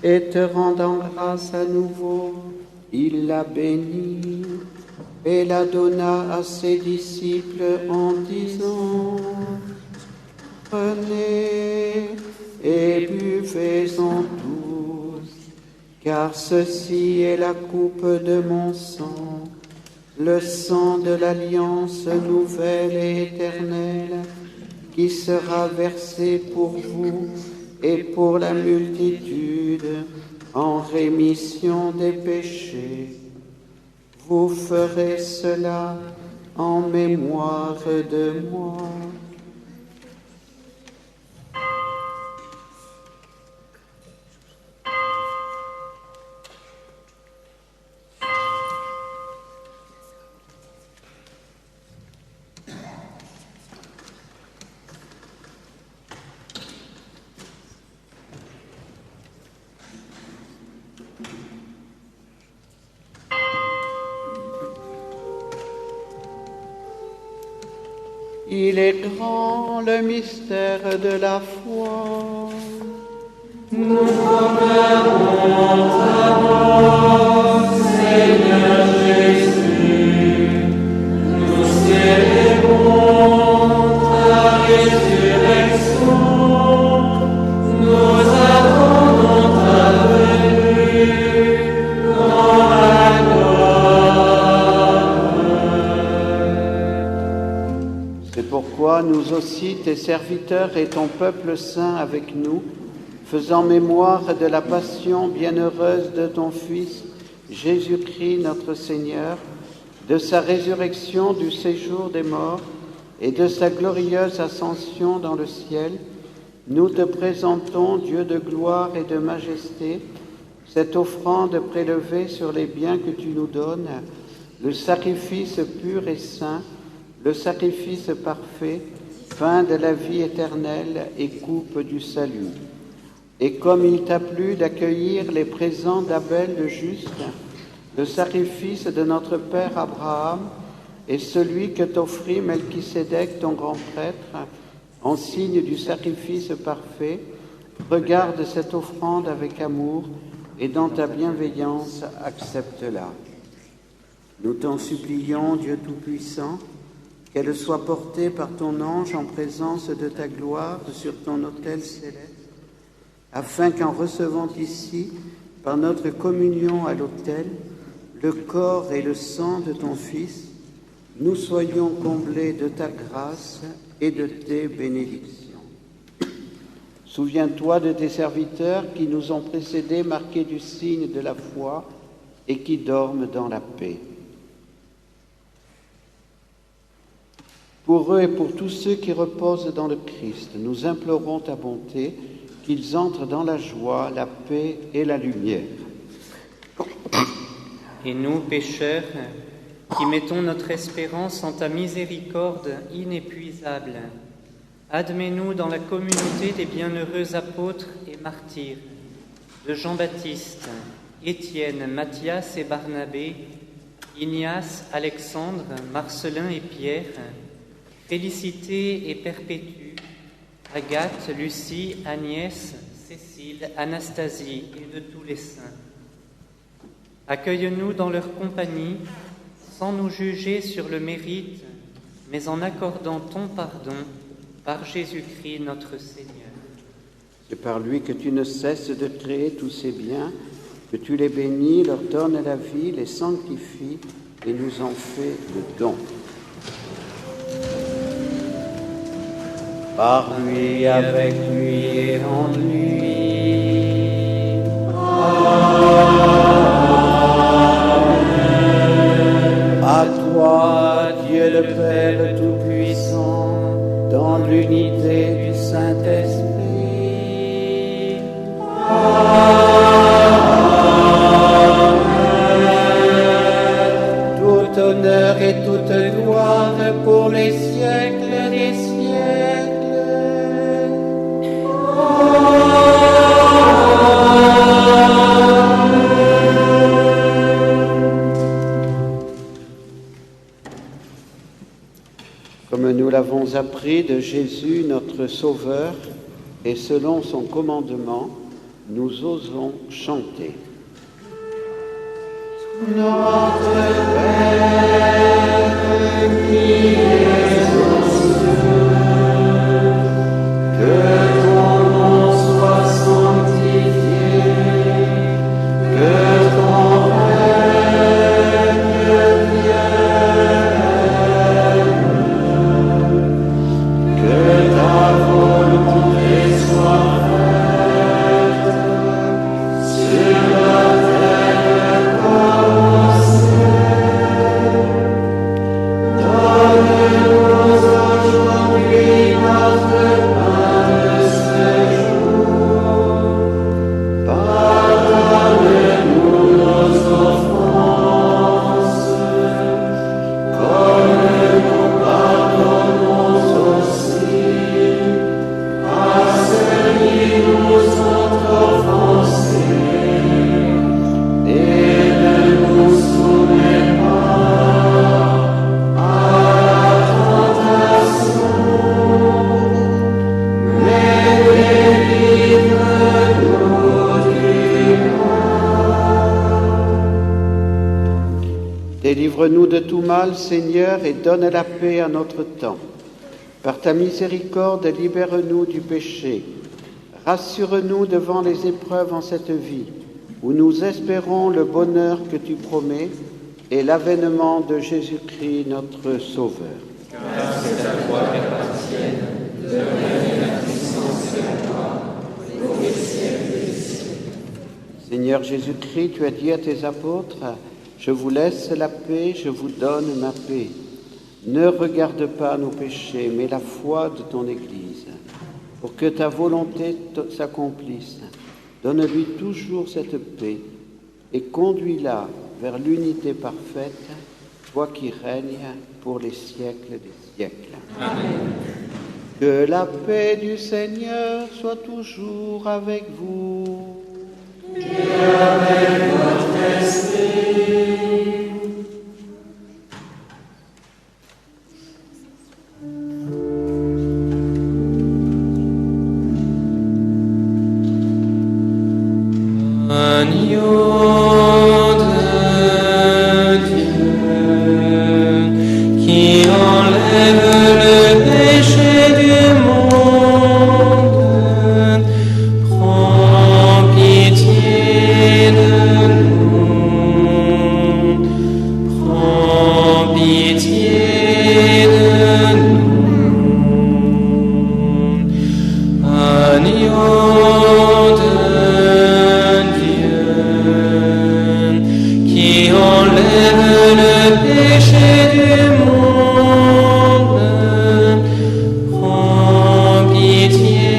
et te rendant grâce à nouveau, il la bénit et la donna à ses disciples en disant: Prenez et buvez-en tous, car ceci est la coupe de mon sang, le sang de l'alliance nouvelle et éternelle, qui sera versé pour vous et pour la multitude en rémission des péchés. Vous ferez cela en mémoire de moi. Il est grand le mystère de la foi. Nous proclamons ta mort, Seigneur Jésus. Nous célébrons ta résurrection. Nous attendons ta venue dans la gloire. C'est pourquoi nous aussi, tes serviteurs et ton peuple saint avec nous, faisant mémoire de la passion bienheureuse de ton Fils, Jésus-Christ notre Seigneur, de sa résurrection du séjour des morts et de sa glorieuse ascension dans le ciel, nous te présentons, Dieu de gloire et de majesté, cette offrande prélevée sur les biens que tu nous donnes, le sacrifice pur et saint, le sacrifice parfait, fin de la vie éternelle et coupe du salut. Et comme il t'a plu d'accueillir les présents d'Abel le juste, le sacrifice de notre père Abraham et celui que t'offrit Melchisédek, ton grand prêtre, en signe du sacrifice parfait, regarde cette offrande avec amour et dans ta bienveillance accepte-la. Nous t'en supplions, Dieu Tout-Puissant, qu'elle soit portée par ton ange en présence de ta gloire sur ton autel céleste, afin qu'en recevant ici, par notre communion à l'autel, le corps et le sang de ton Fils, nous soyons comblés de ta grâce et de tes bénédictions. Souviens-toi de tes serviteurs qui nous ont précédés, marqués du signe de la foi et qui dorment dans la paix. Pour eux et pour tous ceux qui reposent dans le Christ, nous implorons ta bonté, qu'ils entrent dans la joie, la paix et la lumière. Et nous, pécheurs, qui mettons notre espérance en ta miséricorde inépuisable, Admets-nous dans la communauté des bienheureux apôtres et martyrs, de Jean-Baptiste, Étienne, Matthias et Barnabé, Ignace, Alexandre, Marcelin et Pierre, Félicité et Perpétue, Agathe, Lucie, Agnès, Cécile, Anastasie et de tous les saints. Accueille-nous dans leur compagnie, sans nous juger sur le mérite, mais en accordant ton pardon par Jésus-Christ notre Seigneur. C'est par lui que tu ne cesses de créer tous ces biens, que tu les bénis, leur donnes la vie, les sanctifies et nous en fais le don. Par lui, avec lui et en lui. Amen. À toi, Dieu le Père Tout-Puissant, dans l'unité du Saint-Esprit. Amen. Tout honneur et toute gloire pour les siècles des siècles. Comme nous l'avons appris de Jésus, notre Sauveur, et selon son commandement, nous osons chanter. Notre Père qui es aux cieux, que ton nom soit sanctifié, que ton règne vienne, que ta volonté soit faite sur la terre comme au ciel. Donne-nous aujourd'hui notre pain de ce jour. Pardonne-nous nos offenses, comme nous pardonnons aussi à ceux qui nous ont offensés. Et ne nous soumets pas à la tentation, mais délivre-nous du mal. Délivre-nous de tout mal, Seigneur, et donne la paix à notre temps. Par ta miséricorde, libère-nous du péché. Rassure-nous devant les épreuves en cette vie, où nous espérons le bonheur que tu promets et l'avènement de Jésus-Christ, notre Sauveur. Grâce à toi, Père partienne, de règne la puissance et la gloire, pour les siècles des siècles. Seigneur Jésus-Christ, tu as dit à tes apôtres, « Je vous laisse la paix, je vous donne ma paix. Ne regarde pas nos péchés, mais la foi de ton Église, pour que ta volonté s'accomplisse. Donne-lui toujours cette paix et conduis-la vers l'unité parfaite, toi qui règnes pour les siècles des siècles. Amen. Que la paix du Seigneur soit toujours avec vous. Et avec votre esprit. Agneau de Dieu, qui enlève le péché du monde, prends pitié de nous, prends pitié de nous. Agneau de qui enlève le péché du monde, prends pitié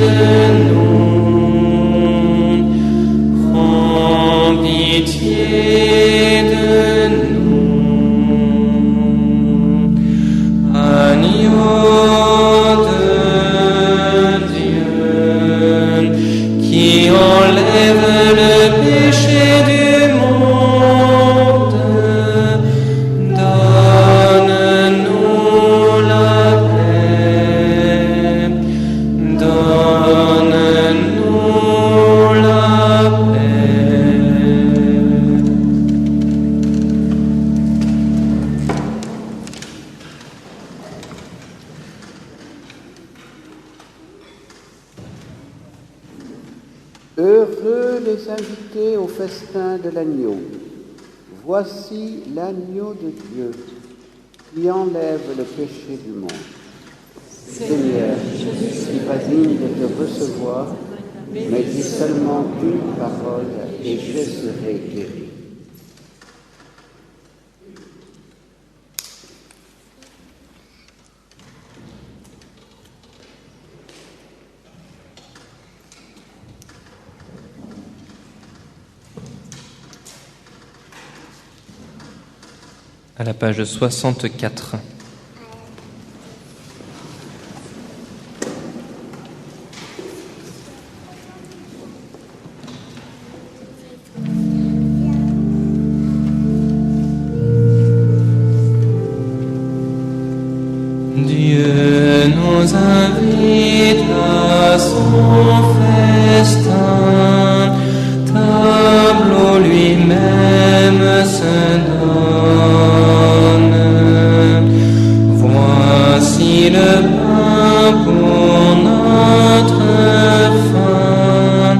de nous, prends pitié de nous. Agneau de qui enlève le péché du monde, donne-nous la paix, donne-nous la paix. Heureux les invités au festin de l'agneau. Voici l'agneau de Dieu qui enlève le péché du monde. Seigneur, je suis pas digne de te recevoir, mais dis seulement une parole et je serai guéri. À la page 64. Dieu nous invite à son festin, table où lui-même se donne. Voici le pain pour notre faim,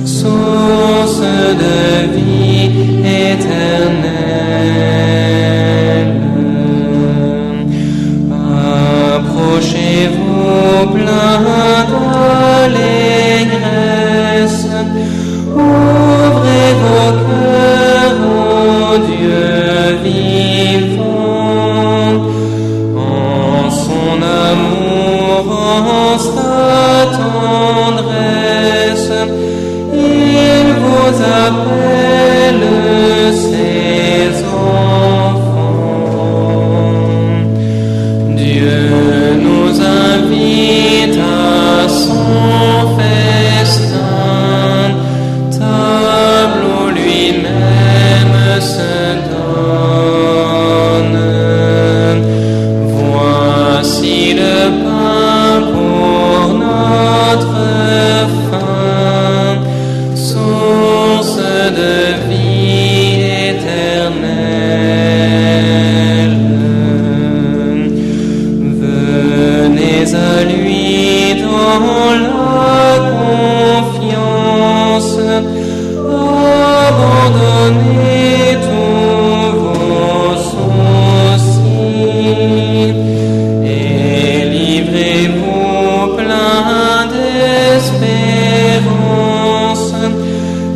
source de vie éternelle. Approchez-vous plein d'allégresse, ouvrez vos cœurs au Dieu vivant, en son amour, en sa tendresse, il vous appelle ses enfants. Dieu nous invite à son festin, table où lui-même se donne. Voici le pain pour notre faim, source de vie éternelle. Venez à lui dans la confiance, abandonnez tous vos soucis et livrez-vous plein d'espérance,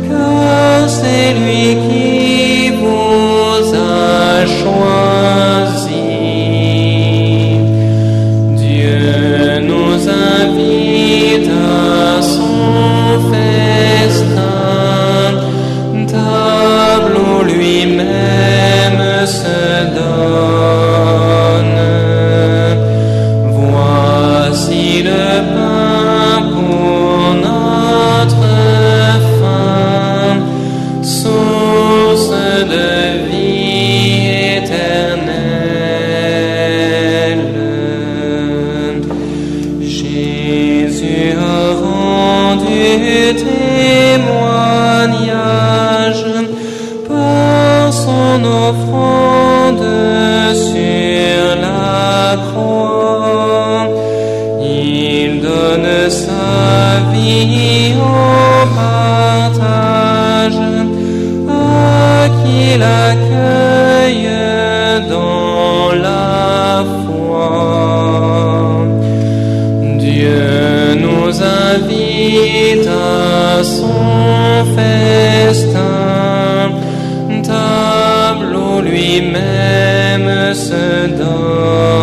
car c'est lui qui vous a choisi. Dieu nous invite à son festin, table où lui-même se donne. Voici le pain pour notre faim, source de vie éternelle. Jésus a rendu témoignage par son offrande sur la croix. Il donne sa vie en partage à qui l'accueille dans la foi. Dieu nous invite à son festin, table où lui-même se donne.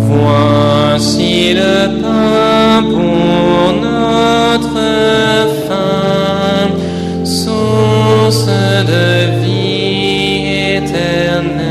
Voici le pain pour notre faim, source de vie éternelle.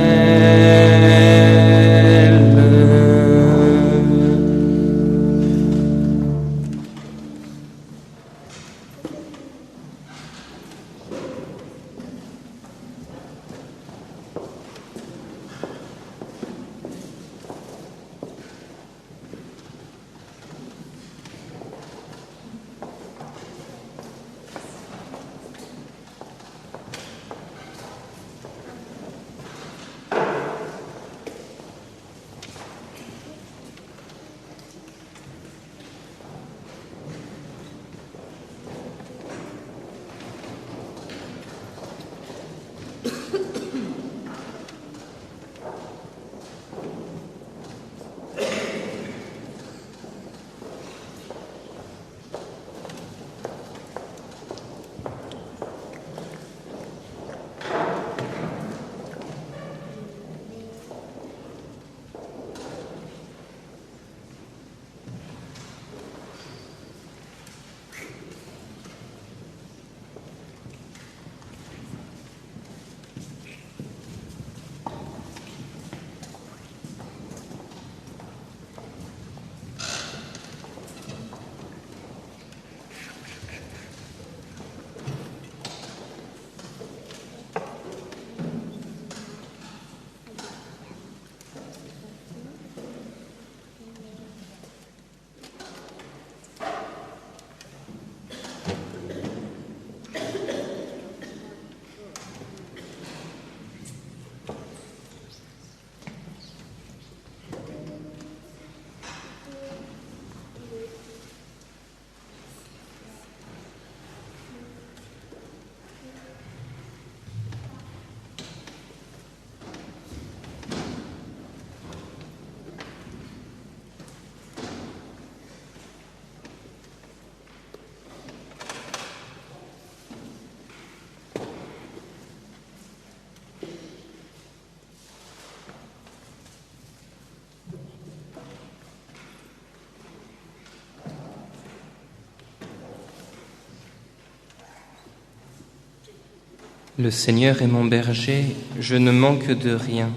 Le Seigneur est mon berger, je ne manque de rien.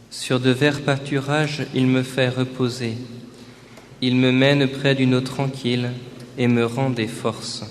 Sur de verts pâturages, il me fait reposer. Il me mène près d'une eau tranquille et me rend des forces.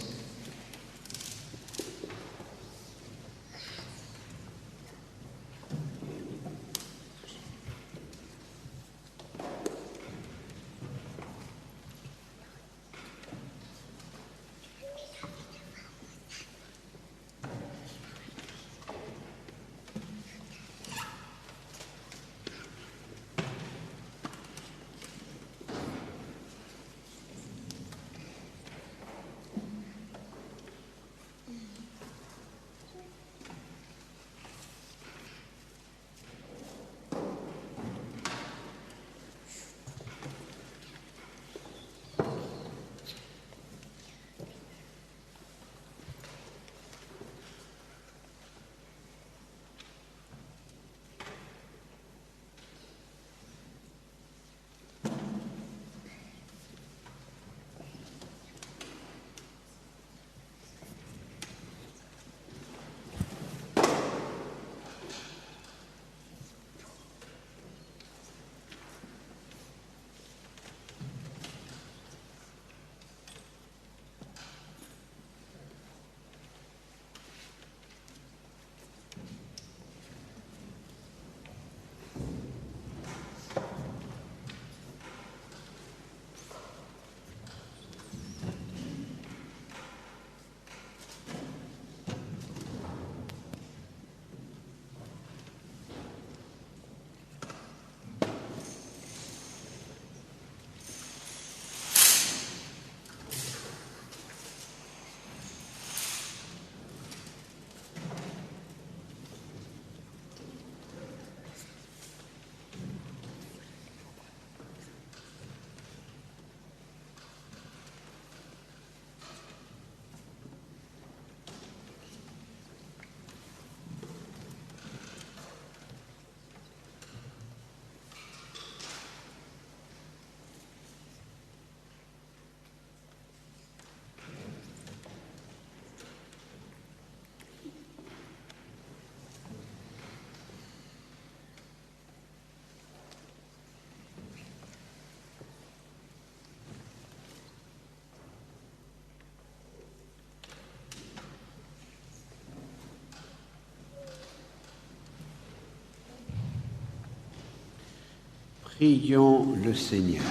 Prions le Seigneur.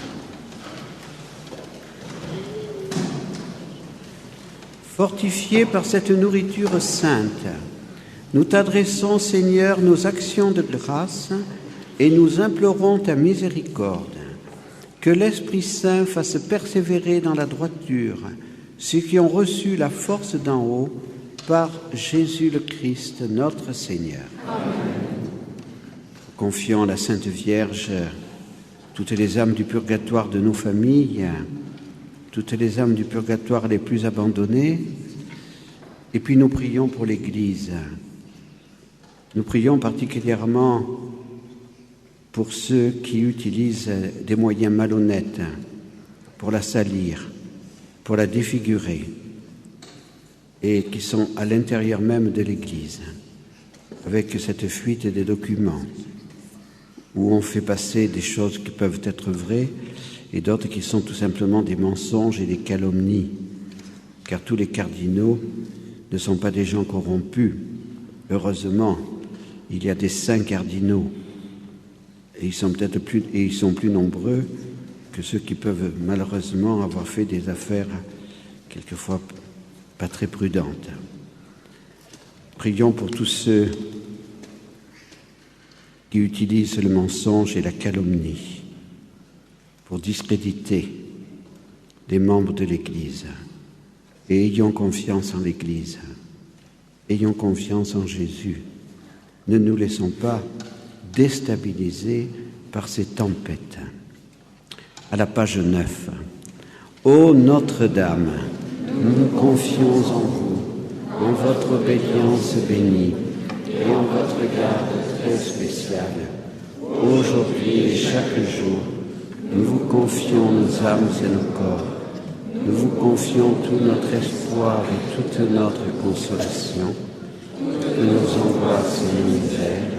Fortifiés par cette nourriture sainte, nous t'adressons, Seigneur, nos actions de grâce et nous implorons ta miséricorde. Que l'Esprit Saint fasse persévérer dans la droiture ceux qui ont reçu la force d'en haut par Jésus le Christ, notre Seigneur. Amen. Confions à la Sainte Vierge toutes les âmes du purgatoire de nos familles, toutes les âmes du purgatoire les plus abandonnées, et puis nous prions pour l'Église. Nous prions particulièrement pour ceux qui utilisent des moyens malhonnêtes pour la salir, pour la défigurer, et qui sont à l'intérieur même de l'Église, avec cette fuite des documents, où on fait passer des choses qui peuvent être vraies et d'autres qui sont tout simplement des mensonges et des calomnies, car tous les cardinaux ne sont pas des gens corrompus. Heureusement, il y a des saints cardinaux, et ils sont peut-être plus nombreux que ceux qui peuvent malheureusement avoir fait des affaires quelquefois pas très prudentes. Prions pour tous ceux qui utilisent le mensonge et la calomnie pour discréditer les membres de l'Église. Et ayons confiance en l'Église, ayons confiance en Jésus. Ne nous laissons pas déstabiliser par ces tempêtes. À la page 9. Ô Notre-Dame, nous nous confions en vous, en votre obédience bénie et en votre garde très spéciale. Aujourd'hui et chaque jour, nous vous confions nos âmes et nos corps. Nous vous confions tout notre espoir et toute notre consolation. de nos angoisses et nos misères,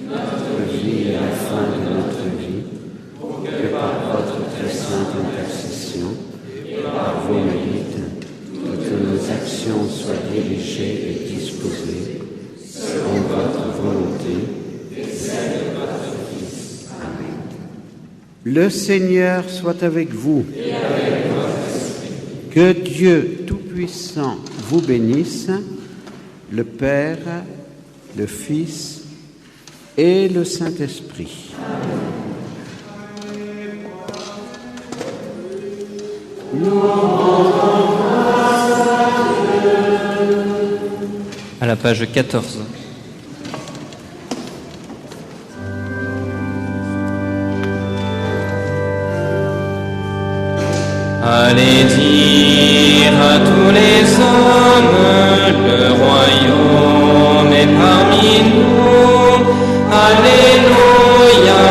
notre vie et la fin de notre vie, que par votre très sainte intercession, et par vos mérites, toutes nos actions soient dirigées et disposées en votre volonté et celle de votre Fils. Amen. Le Seigneur soit avec vous. Et avec votre esprit. Que Dieu Tout-Puissant vous bénisse, le Père, le Fils et le Saint-Esprit. À la page 14. Allez dire à tous les hommes, le royaume est parmi nous. Alléluia,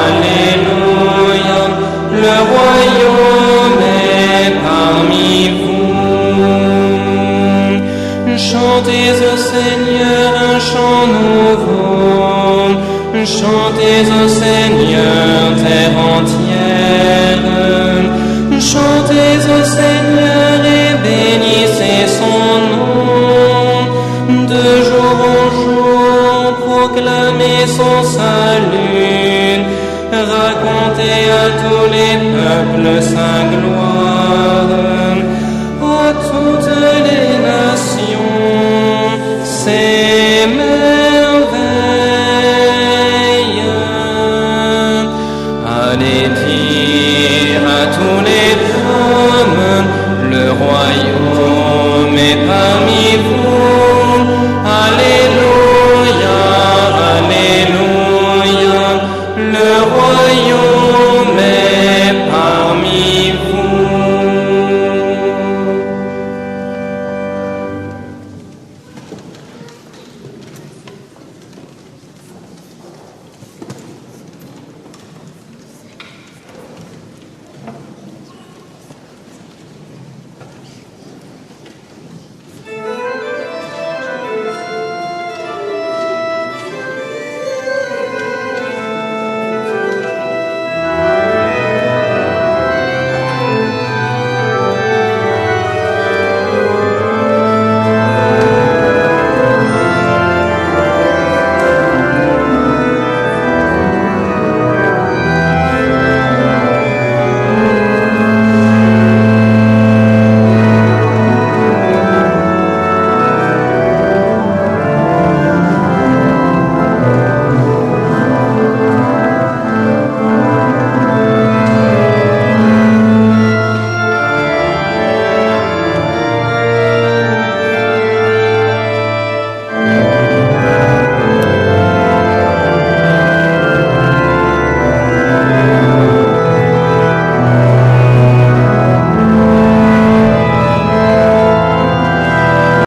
alléluia, le royaume est parmi vous. Chantez au Seigneur un chant nouveau, chantez au Seigneur terre entière. Chantez au Seigneur et bénissez son nom. De jour en jour, proclamez son salut. Racontez à tous les peuples sa gloire.